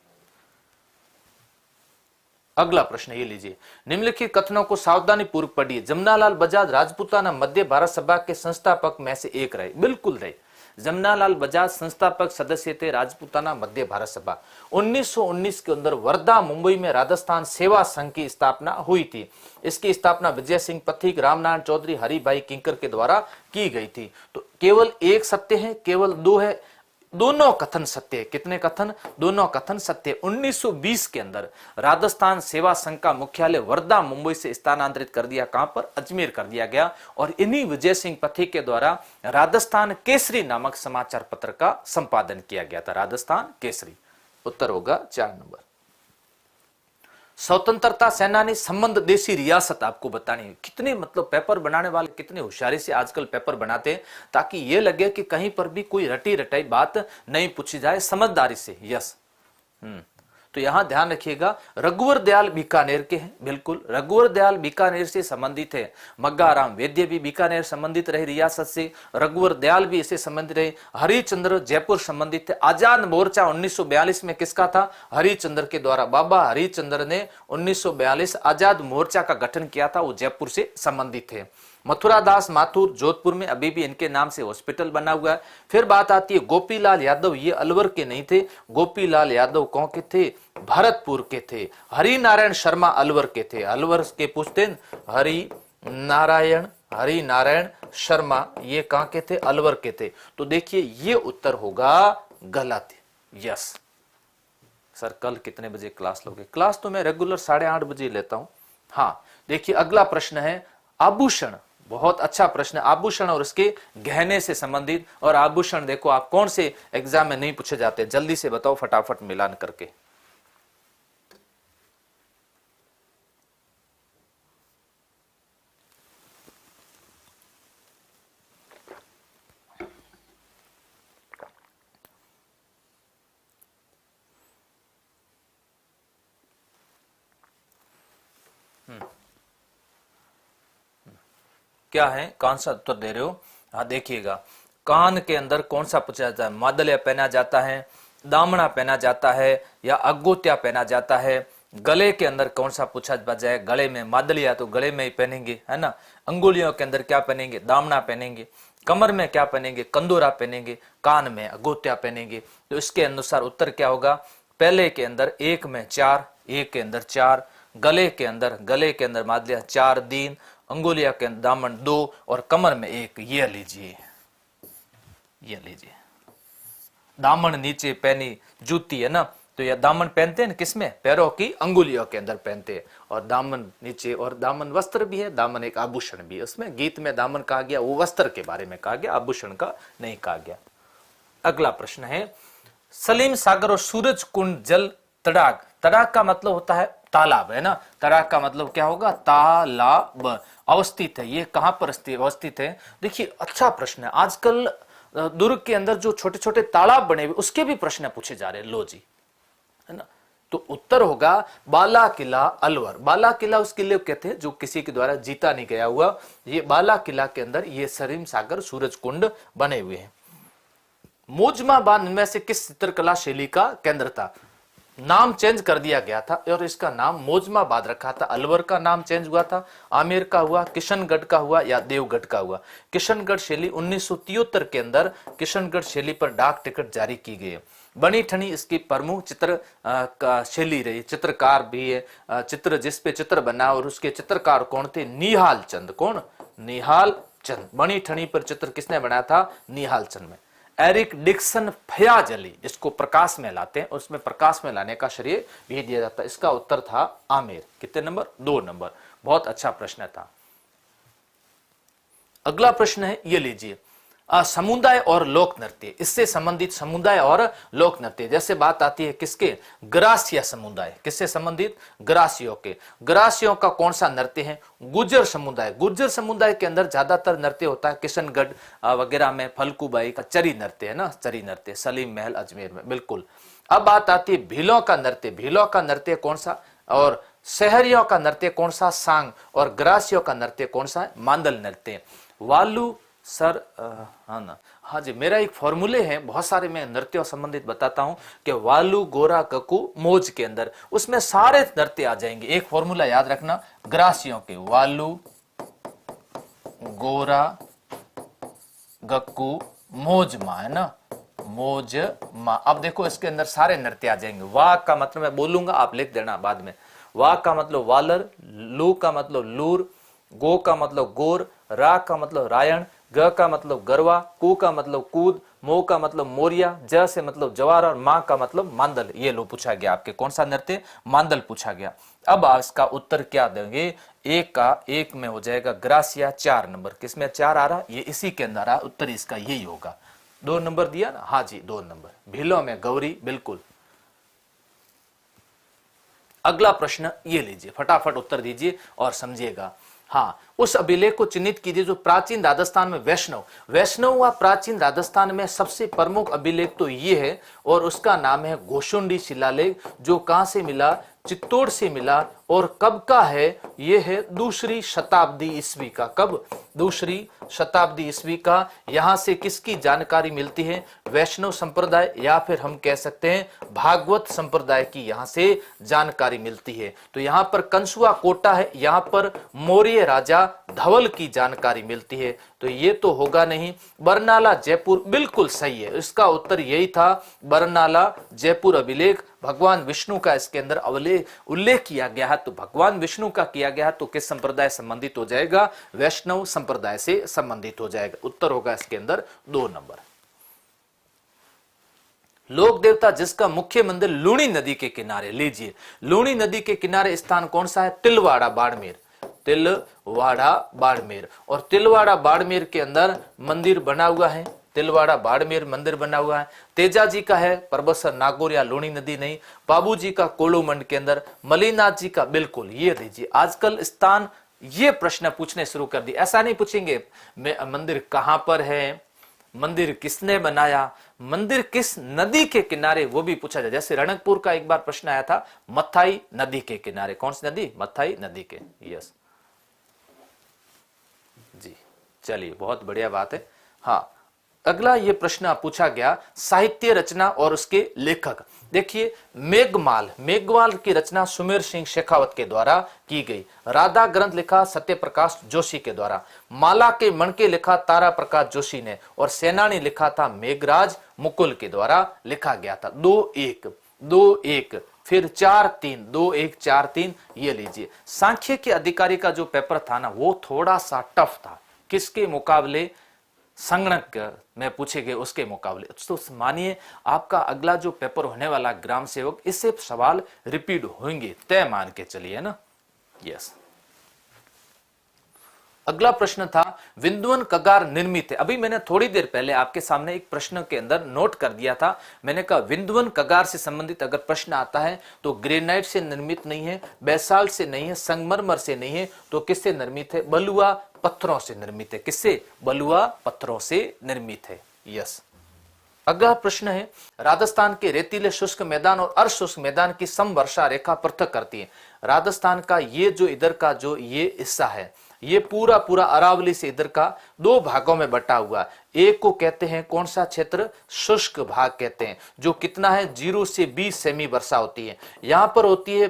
अगला प्रश्न ये लीजिए, निम्नलिखित कथनों को सावधानी पूर्वक पढ़िए। जमनालाल बजाज राजपूताना मध्य भारत सभा के संस्थापक में से एक रहे। बिल्कुल रहे। जमनालाल बजाज संस्थापक सदस्य थे राजपूताना मध्य भारत सभा। 1919 के अंदर वर्धा मुंबई में राजस्थान सेवा संघ की स्थापना हुई थी। इसकी स्थापना विजय सिंह पथिक, रामनारायण चौधरी, हरिभाई किंकर के द्वारा की गई थी। तो केवल एक सत्य है, केवल दो है? दोनों कथन सत्य है। कितने कथन? दोनों कथन सत्य। 1920 के अंदर राजस्थान सेवा संघ का मुख्यालय वर्धा मुंबई से स्थानांतरित कर दिया। कहां पर? अजमेर कर दिया गया। और इन्हीं विजय सिंह पथिक के द्वारा राजस्थान केसरी नामक समाचार पत्र का संपादन किया गया था। राजस्थान केसरी। उत्तर होगा 4 नंबर। स्वतंत्रता सेनानी संबंध देशी रियासत आपको बतानी है। कितने मतलब पेपर बनाने वाले कितने होशियारी से आजकल पेपर बनाते हैं, ताकि ये लगे कि कहीं पर भी कोई रटी रटाई बात नहीं पूछी जाए, समझदारी से। यस। तो यहां ध्यान रखिएगा, रघुवर दयाल बीकानेर के हैं। बिल्कुल, रघुवर दयाल बीकानेर से संबंधित है। मग्गाराम वैद्य भी बीकानेर संबंधित रहे रियासत से, रघुवर दयाल भी इससे संबंधित रहे। हरिचंद्र जयपुर संबंधित थे। आजाद मोर्चा 1942 में किसका था? हरिचंद्र के द्वारा। बाबा हरिचंद्र ने 1942 आजाद मोर्चा का गठन किया था, वो जयपुर से संबंधित थे। मथुरा दास माथुर जोधपुर में अभी भी इनके नाम से हॉस्पिटल बना हुआ है। फिर बात आती है गोपीलाल यादव, ये अलवर के नहीं थे। गोपीलाल यादव कौन के थे? भरतपुर के थे। हरि नारायण शर्मा अलवर के थे। अलवर के पूछते हरि नारायण शर्मा, ये कहां के थे? अलवर के थे। तो देखिए ये उत्तर होगा गलत। यस सर, कल कितने बजे क्लास लोगे? क्लास तो मैं रेगुलर 8:30 बजे लेता हूं। हाँ, देखिए अगला प्रश्न है आभूषण। बहुत अच्छा प्रश्न। आभूषण और उसके गहने से संबंधित। और आभूषण देखो आप कौन से एग्जाम में नहीं पूछे जाते, जल्दी से बताओ फटाफट मिलान करके। क्या है? कौन सा उत्तर दे रहे हो? हाँ देखिएगा, कान के अंदर कौन सा पूछा जाता है? मादलिया पहना जाता है, दामना पहना जाता है, या अगोत्या पहना जाता है। गले के अंदर कौन सा पूछा जाए? गले में मादलिया तो गले में ही पहनेंगे, है ना। अंगुलियों के अंदर क्या पहनेंगे? दामना पहनेंगे। कमर में क्या पहनेंगे? कंदोरा पहनेंगे। कान में अगोत्या पहनेंगे। तो इसके अनुसार उत्तर क्या होगा? पहले के अंदर 1 में 4, 1 के अंदर 4, गले के अंदर मादलिया 4 दिन, अंगुलिया के दामन 2 और कमर में 1। ये लीजिए दामन नीचे पहनी जूती है ना, तो यह दामन पहनते हैं किसमें? पैरों की अंगुलियों के अंदर पहनते हैं। और दामन नीचे, और दामन वस्त्र भी है, दामन एक आभूषण भी है। उसमें गीत में दामन कहा गया, वो वस्त्र के बारे में कहा गया, आभूषण का नहीं कहा गया। अगला प्रश्न है सलीम सागर और सूरज कुंड जल तड़ाग। तड़ाग का मतलब होता है तालाब, है ना। तड़ाग का मतलब क्या होगा? तालाब। अवस्थित है, ये कहां पर अवस्थित है? देखिए अच्छा प्रश्न है। आजकल दुर्ग के अंदर जो छोटे छोटे तालाब बने हुए उसके भी प्रश्न पूछे जा रहे हैं। लो जी, है ना। तो उत्तर होगा बाला किला अलवर। बाला किला उस किले को कहते हैं जो किसी के द्वारा जीता नहीं गया हुआ। ये बाला किला के अंदर ये सलीम सागर सूरज कुंड बने हुए हैं। मोजमाबाद इनमें से किस चित्रकला शैली का केंद्र था? नाम चेंज कर दिया गया था और इसका नाम मोजमाबाद रखा था। अलवर का नाम चेंज हुआ था, आमेर का हुआ, किशनगढ़ का हुआ, या देवगढ़ का हुआ। किशनगढ़ शैली 1973 के अंदर किशनगढ़ शैली पर डाक टिकट जारी की गई है। बनी ठनी इसकी प्रमुख चित्र का शैली रही, चित्रकार भी है, चित्र जिस पे चित्र बना और उसके चित्रकार कौन थे? निहाल चंद। कौन? निहाल चंद। बनी ठनी पर चित्र किसने बनाया था? निहाल चंद में। एरिक डिक्सन फयाज अली इसको प्रकाश में लाते हैं, उसमें प्रकाश में लाने का श्रेय भी दिया जाता है। इसका उत्तर था आमेर। कितने नंबर? 2 नंबर। बहुत अच्छा प्रश्न था। अगला प्रश्न है, ये लीजिए, समुदाय और लोक नृत्य, इससे संबंधित समुदाय और लोक नृत्य। जैसे बात आती है किसके? ग्रासिया समुदाय। किससे संबंधित? ग्रासियों के। ग्रासियों का कौन सा नृत्य है? गुर्जर समुदाय। गुर्जर समुदाय के अंदर ज्यादातर नृत्य होता है किशनगढ़ वगैरह में, फलकूबाई का चरी नृत्य है ना, चरी नृत्य, सलीम महल अजमेर में, बिल्कुल। अब बात आती है भीलों का नृत्य। भीलों का नृत्य कौन सा? और शहरियों का नृत्य कौन सा? सांग। और ग्रासियों का नृत्य कौन सा है? मांदल नृत्य। वालू सर, हाँ ना, हाँ जी, मेरा एक फॉर्मूले है, बहुत सारे मैं नृत्यों संबंधित बताता हूं कि वालू गोरा ककू मोज के अंदर उसमें सारे नृत्य आ जाएंगे। एक फॉर्मूला याद रखना, ग्रासियों के वालू गोरा गक्कू मोज माँ, है ना, मोज माँ। अब देखो इसके अंदर सारे नृत्य आ जाएंगे। वाह का मतलब मैं बोलूंगा, आप लिख देना बाद में। वाह का मतलब वालर, लू का मतलब लूर, गो का मतलब गोर, रा का मतलब रायण, ग का मतलब गरवा, कू का मतलब कूद, मो का मतलब मोरिया, ज से मतलब जवार और मां का मतलब मांदल। ये लो पूछा गया आपके कौन सा नृत्य? मांदल पूछा गया। अब इसका उत्तर क्या देंगे? एक का एक में हो जाएगा ग्रासिया। 4 नंबर। किसमें 4 आ रहा? ये इसी के अंदर आ, उत्तर इसका यही होगा। 2 नंबर दिया ना? हाँ जी, 2 नंबर। भीलों में गौरी, बिल्कुल। अगला प्रश्न ये लीजिए, फटाफट उत्तर दीजिए और समझिएगा। हाँ, उस अभिलेख को चिन्हित कीजिए जो प्राचीन राजस्थान में वैष्णव व प्राचीन राजस्थान में सबसे प्रमुख अभिलेख तो ये है, और उसका नाम है गोशुंडी शिलालेख, जो कहां से मिला? चित्तौड़ से मिला। और कब का है? यह है 2री शताब्दी ईस्वी का। कब? 2री शताब्दी ईस्वी का। यहां से किसकी जानकारी मिलती है? वैष्णव संप्रदाय, या फिर हम कह सकते हैं भागवत संप्रदाय की यहां से जानकारी मिलती है। तो यहां पर कंसुआ कोटा है, यहां पर मौर्य राजा धवल की जानकारी मिलती है। तो ये तो होगा नहीं। बरनाला जयपुर, बिल्कुल सही है, इसका उत्तर यही था, बरनाला जयपुर अभिलेख। भगवान विष्णु का इसके अंदर उल्लेख किया गया है, तो भगवान विष्णु का किया गया तो किस संप्रदाय संबंधित हो जाएगा? वैष्णव संप्रदाय से संबंधित हो जाएगा। उत्तर होगा इसके अंदर 2 नंबर। लोक देवता जिसका मुख्य मंदिर लूणी नदी के किनारे, लीजिए, लूणी नदी के किनारे स्थान कौन सा है? तिलवाड़ा बाड़मेर। तिलवाड़ा बाड़मेर। और तिलवाड़ा बाड़मेर के अंदर मंदिर बना हुआ है, तिलवाड़ा बाड़मेर मंदिर बना हुआ है। तेजा जी का है परबसर नागौर, लूणी नदी नहीं। बाबू जी का कोलूमंड के अंदर। मलिनाथ जी का, बिल्कुल। ये लीजिए, आजकल स्थान ये प्रश्न पूछने शुरू कर दिए। ऐसा नहीं पूछेंगे मंदिर कहां पर है, मंदिर किसने बनाया, मंदिर किस नदी के किनारे, वो भी पूछा जाए। जैसे रणकपुर का एक बार प्रश्न आया था, मथाई नदी के किनारे। कौन सी नदी? मथाई नदी के। यस जी, चलिए, बहुत बढ़िया बात है। हाँ, अगला ये प्रश्न पूछा गया, साहित्य रचना और उसके लेखक। देखिए, मेघमाल की रचना सुमेर सिंह शेखावत के द्वारा की गई। राधा ग्रंथ लिखा सत्य प्रकाश जोशी के द्वारा। माला के मणके लिखा तारा प्रकाश जोशी ने। और सेनानी लिखा था मेघराज मुकुल के द्वारा लिखा गया था। 2-1 फिर 4-3, 2-1 4-3। ये लीजिए, सांख्य के अधिकारी का जो पेपर था ना, वो थोड़ा सा टफ था। किसके मुकाबले? संगणक में पूछे गए उसके मुकाबले। तो मानिए आपका अगला जो पेपर होने वाला ग्राम सेवक, इससे सवाल रिपीट होंगे, तय मान के चलिए ना। यस, अगला प्रश्न था, विंध्वन कगार निर्मित है। अभी मैंने थोड़ी देर पहले आपके सामने एक प्रश्न के अंदर नोट कर दिया था। मैंने कहा विंध्वन कगार से संबंधित अगर प्रश्न आता है तो ग्रेनाइट से निर्मित नहीं है, बेसाल्ट से नहीं है, संगमरमर से नहीं है, तो किससे निर्मित है? बलुआ पत्थरों से निर्मित है। किससे? बलुआ पत्थरों से निर्मित है। यस, अगला प्रश्न है, राजस्थान के रेतीले शुष्क मैदान और अर्धशुष्क मैदान की समवर्षा रेखा पृथक करती है। राजस्थान का ये जो इधर का जो ये हिस्सा है, ये पूरा अरावली से इधर का 2 भागों में बटा हुआ। एक को कहते हैं कौन सा क्षेत्र? शुष्क भाग कहते हैं, जो कितना है? 0 से 20 सेमी वर्षा होती है। यहां पर होती है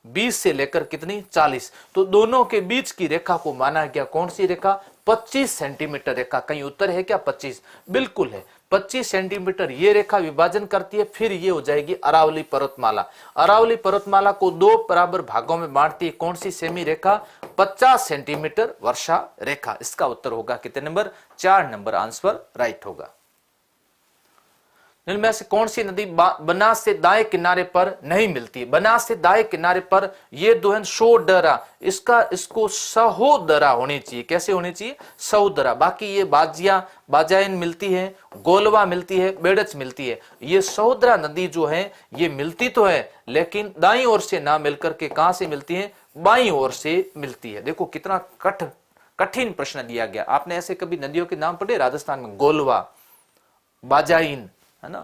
20 से लेकर कितनी? 40। तो दोनों के बीच की रेखा को माना गया कौन सी रेखा? 25 सेंटीमीटर रेखा, कहीं उत्तर है क्या 25? बिल्कुल है, 25 सेंटीमीटर ये रेखा विभाजन करती है, फिर ये हो जाएगी अरावली पर्वतमाला। अरावली पर्वतमाला को 2 बराबर भागों में बांटती है कौन सी सेमी रेखा? 50 सेंटीमीटर वर्षा रेखा। इसका उत्तर होगा कितने नंबर? 4 नंबर आंसर राइट होगा। इनमें से कौन सी नदी बनास से दाएं किनारे पर नहीं मिलती? बनास से दाएं किनारे पर ये दोहन सोडरा, इसको सहोदरा होनी चाहिए। कैसे होनी चाहिए? सहोदरा। बाकी ये बाजायन मिलती है, गोलवा मिलती है, बेड़च मिलती है। ये सहोदरा नदी जो है ये मिलती तो है, लेकिन दाईं ओर से ना मिलकर के कहां से मिलती है? बाईं ओर से मिलती है। देखो कितना कठिन प्रश्न दिया गया। आपने ऐसे कभी नदियों के नाम पढ़े? राजस्थान में गोलवा, बाजाइन, है ना,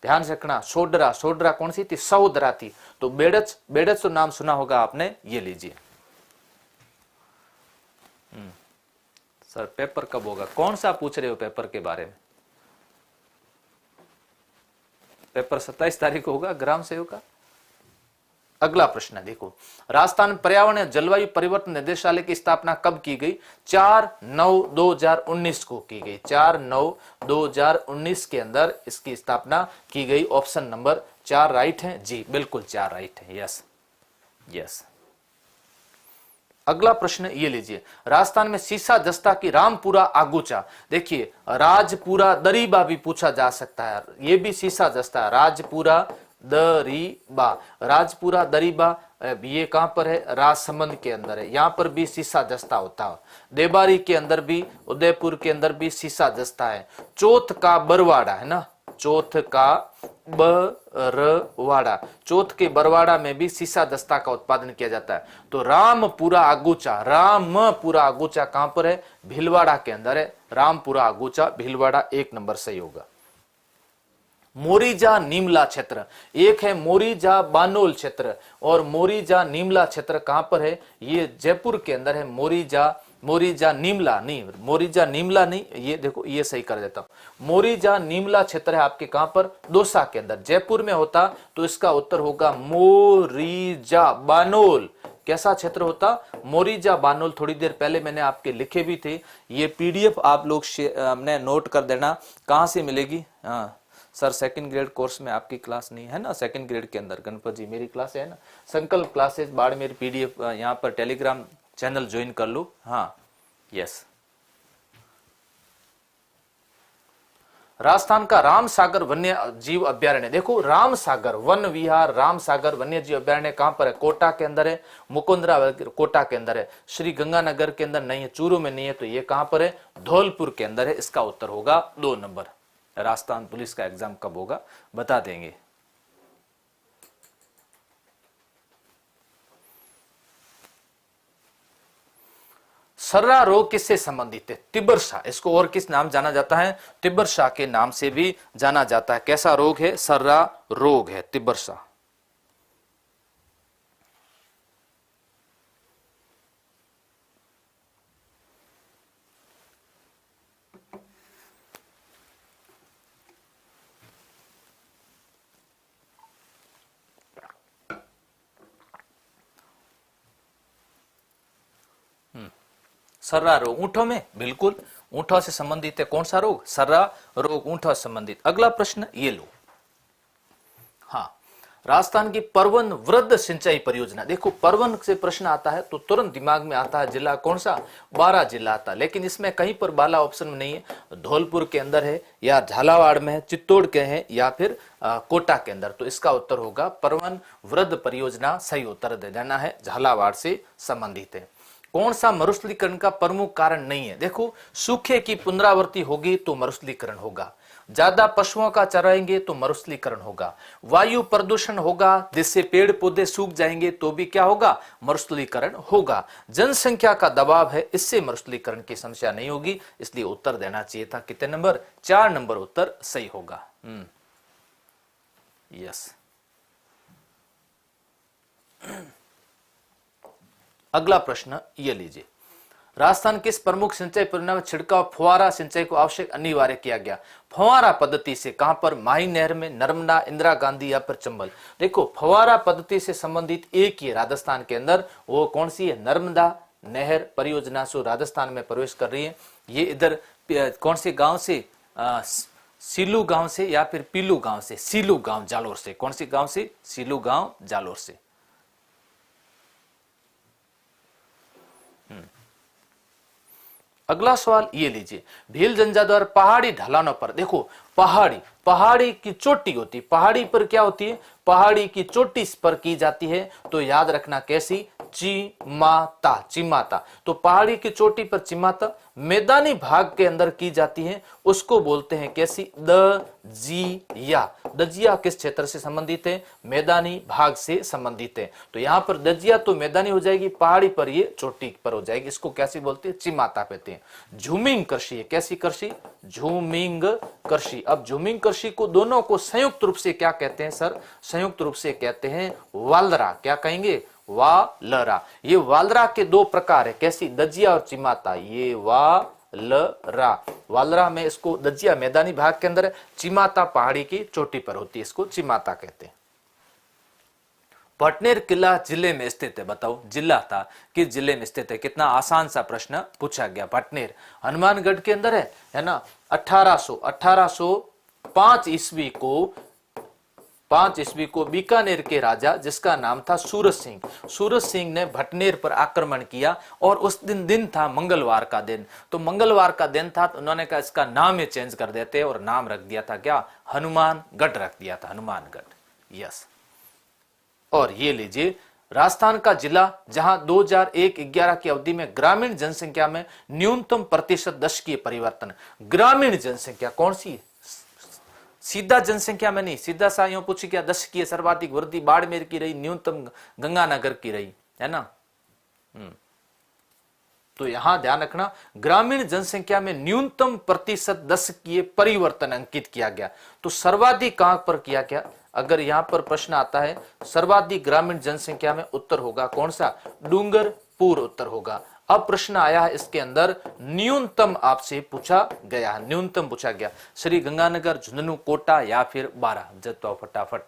ध्यान से रखना। सोडरा कौन सी थी? सहोदरा थी। तो बेड़च तो नाम सुना होगा आपने, ये लीजिए। सर पेपर कब होगा? कौन सा पूछ रहे हो पेपर के बारे में? पेपर 27 तारीख को होगा, ग्राम सेवक का। अगला प्रश्न है, देखो, राजस्थान पर्यावरण एवं जलवायु परिवर्तन निदेशालय की स्थापना कब की गई? 4/9/2019 को की गई। 4/9/2019 के अंदर इसकी स्थापना की गई। ऑप्शन नंबर 4 राइट है जी, बिल्कुल 4 राइट है। Yes yes. अगला प्रश्न ये लीजिए, राजस्थान में सीसा जस्ता की रामपुरा आगूचा। देखिए राजपुरा दरीबा भी पूछा जा सकता है, ये भी सीसा जस्ता है। राजपुरा दरीबा ये कहां पर है? राजसमंद के अंदर है। यहां पर भी सीसा जस्ता होता है। देबारी के अंदर भी, उदयपुर के अंदर भी सीसा जस्ता है। चौथ का बरवाड़ा है ना, चौथ का बरवाड़ा, चौथ के बरवाड़ा में भी सीसा दस्ता का उत्पादन किया जाता है। तो रामपुरा आगूचा कहां पर है? भीलवाड़ा के अंदर है। रामपुरा आगूचा भीलवाड़ा 1 नंबर सही होगा। मोरीजा नीमला क्षेत्र, एक है मोरीजा बानोल क्षेत्र, और मोरीजा नीमला क्षेत्र कहां पर है? ये जयपुर के अंदर है। मोरीजा नीमला नहीं, ये देखो ये सही कर देता हूं। मोरीजा नीमला क्षेत्र है आपके कहां पर? दौसा के अंदर। जयपुर में होता तो इसका उत्तर होगा मोरीजा बानोल। कैसा क्षेत्र होता? मोरीजा बानोल। थोड़ी देर पहले मैंने आपके लिखे भी थे, ये पीडीएफ आप लोग हमने नोट कर देना। कहां से मिलेगी? हाँ सर, 2nd ग्रेड कोर्स में आपकी क्लास नहीं है ना? 2nd ग्रेड के अंदर गणपत जी मेरी क्लास है ना, संकल्प क्लासेस बाड़मेर पीडीएफ, यहाँ पर टेलीग्राम चैनल ज्वाइन कर लो। हाँ यस। राजस्थान का रामसागर वन्य जीव अभ्यारण्य, देखो रामसागर वन विहार, रामसागर वन्य जीव अभ्यारण्य कहां पर है? कोटा के अंदर है। मुकुंदरा कोटा के अंदर है। श्री गंगानगर के अंदर नहीं है, चूरू में नहीं है। तो ये कहां पर है? धौलपुर के अंदर है। इसका उत्तर होगा 2 नंबर। राजस्थान पुलिस का एग्जाम कब होगा बता देंगे। सर्रा रोग किससे संबंधित है? तिब्बरसा। इसको और किस नाम जाना जाता है? तिब्बरसा के नाम से भी जाना जाता है। कैसा रोग है? सर्रा रोग है, तिब्बरसा। सर्रा रोग ऊंटों में, बिल्कुल ऊंटों से संबंधित है। कौन सा रोग? सर्रा रोग, ऊंटों से संबंधित। अगला प्रश्न ये लो, हाँ, राजस्थान की परवन वृद्ध सिंचाई परियोजना। देखो परवन से प्रश्न आता है तो तुरंत दिमाग में आता है जिला कौन सा? 12 जिला आता है, लेकिन इसमें कहीं पर बाला ऑप्शन में नहीं है। धौलपुर के अंदर है, या झालावाड़ में है, चित्तौड़ के है, या फिर कोटा के अंदर। तो इसका उत्तर होगा परवन वृद्ध परियोजना। सही उत्तर दे देना है, झालावाड़ से संबंधित है। कौन सा मरुस्थलीकरण का प्रमुख कारण नहीं है? देखो सूखे की पुनरावृत्ति होगी तो मरुस्थलीकरण होगा, ज्यादा पशुओं का चराएंगे तो मरुस्थलीकरण होगा, वायु प्रदूषण होगा जिससे पेड़ पौधे सूख जाएंगे तो भी क्या होगा? मरुस्थलीकरण होगा, जनसंख्या का दबाव है इससे मरुस्थलीकरण की समस्या नहीं होगी। इसलिए उत्तर देना चाहिए था कितने नंबर? 4 नंबर उत्तर सही होगा। यस। अगला प्रश्न ये लीजिए, राजस्थान किस प्रमुख सिंचाई परियोजना में छिड़काव फुहारा सिंचाई को आवश्यक अनिवार्य किया गया? फुहारा पद्धति से कहां पर? माही नहर में, नर्मदा, इंदिरा गांधी या फिर चंबल। देखो फुहारा पद्धति से संबंधित एक ही राजस्थान के अंदर, वो कौन सी है? नर्मदा नहर परियोजना जो राजस्थान में प्रवेश कर रही है, ये इधर कौन से गांव से, सीलू गांव से या फिर पीलू गांव से, सीलू गांव जालोर से। कौन सी गांव से? सीलू गांव जालोर से। अगला सवाल ये लीजिए, भील जनजाति पहाड़ी ढलानों पर, देखो पहाड़ी की चोटी होती है, पहाड़ी पर क्या होती है? पहाड़ी की चोटी पर की जाती है, तो याद रखना कैसी? चिमाता। तो पहाड़ी की चोटी पर चिमाता मैदानी भाग के अंदर की जाती है, उसको बोलते हैं कैसी? दजिया। दजिया किस क्षेत्र से संबंधित है? मैदानी भाग से संबंधित है। तो यहां पर दजिया तो मैदानी हो जाएगी, पहाड़ी पर ये चोटी पर हो जाएगी, इसको कैसी बोलते हैं? चिमाता कहते हैं। झूमिंग कृषि है, कैसी कृषि? झूमिंग कृषि। अब झूमिंग कृषि को दोनों को संयुक्त रूप से क्या कहते हैं सर? संयुक्त रूप से कहते हैं वालरा। क्या कहेंगे? वालरा। ये वालरा के दो प्रकार है, कैसी? दजिया और चिमाता। ये वालरा, वालरा में इसको दजिया मैदानी भाग के अंदर है, चिमाता पहाड़ी की चोटी पर होती है, इसको चिमाता कहते हैं। भटनेर किला जिले में स्थित है, बताओ जिला था, किस जिले में स्थित है? कितना आसान सा प्रश्न पूछा गया। भटनेर हनुमानगढ़ के अंदर है ना। 1805 ईस्वी को बीकानेर के राजा जिसका नाम था सूरज सिंह ने भटनेर पर आक्रमण किया, और उस दिन था मंगलवार का दिन। तो मंगलवार का दिन था, तो उन्होंने कहा इसका नाम ही चेंज कर देते, और नाम रख दिया था क्या? हनुमानगढ़ रख दिया था, हनुमानगढ़। यस। और ये लीजिए, राजस्थान का जिला जहां 2001-11 की अवधि में ग्रामीण जनसंख्या में न्यूनतम प्रतिशत दशकीय परिवर्तन। ग्रामीण जनसंख्या कौन सी है? सीधा जनसंख्या में नहीं, सीधा सा यूं पूछी क्या? दशकीय सर्वाधिक वृद्धि बाड़मेर की रही, न्यूनतम गंगानगर की रही, है ना। तो यहां ध्यान रखना, ग्रामीण जनसंख्या में न्यूनतम प्रतिशत दशकीय परिवर्तन अंकित किया गया। तो सर्वाधिक कहां पर किया गया? अगर यहां पर प्रश्न आता है सर्वाधिक ग्रामीण जनसंख्या में, उत्तर होगा कौन सा? डूंगरपुर उत्तर होगा। अब प्रश्न आया है इसके अंदर न्यूनतम आपसे पूछा गया, न्यूनतम पूछा गया, श्री गंगानगर, झुंझुनू, कोटा या फिर बारा। जताओ फटाफट।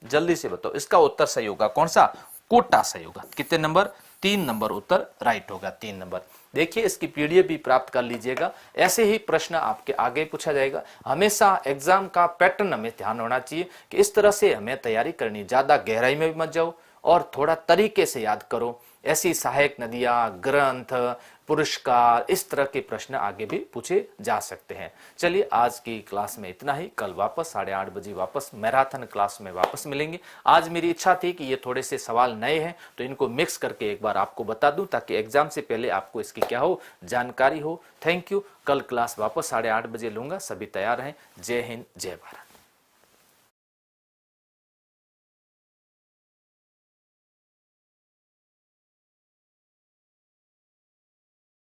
जल्दी से बताओ, इसका उत्तर सही होगा कौन सा? कोटा सही होगा। कितने नंबर? 3 नंबर उत्तर राइट होगा, 3 नंबर। देखिए इसकी पीडीएफ भी प्राप्त कर लीजिएगा, ऐसे ही प्रश्न आपके आगे पूछा जाएगा। हमेशा एग्जाम का पैटर्न हमें ध्यान होना चाहिए कि इस तरह से हमें तैयारी करनी, ज्यादा गहराई में भी मत जाओ और थोड़ा तरीके से याद करो। ऐसी सहायक नदियां, ग्रंथ, पुरस्कार, इस तरह के प्रश्न आगे भी पूछे जा सकते हैं। चलिए आज की क्लास में इतना ही, कल वापस 8:30 बजे वापस मैराथन क्लास में वापस मिलेंगे। आज मेरी इच्छा थी कि ये थोड़े से सवाल नए हैं तो इनको मिक्स करके एक बार आपको बता दूं, ताकि एग्जाम से पहले आपको इसकी क्या हो, जानकारी हो। Thank you. कल क्लास वापस 8:30 बजे लूंगा, सभी तैयार हैं। जय हिंद, जय भारत।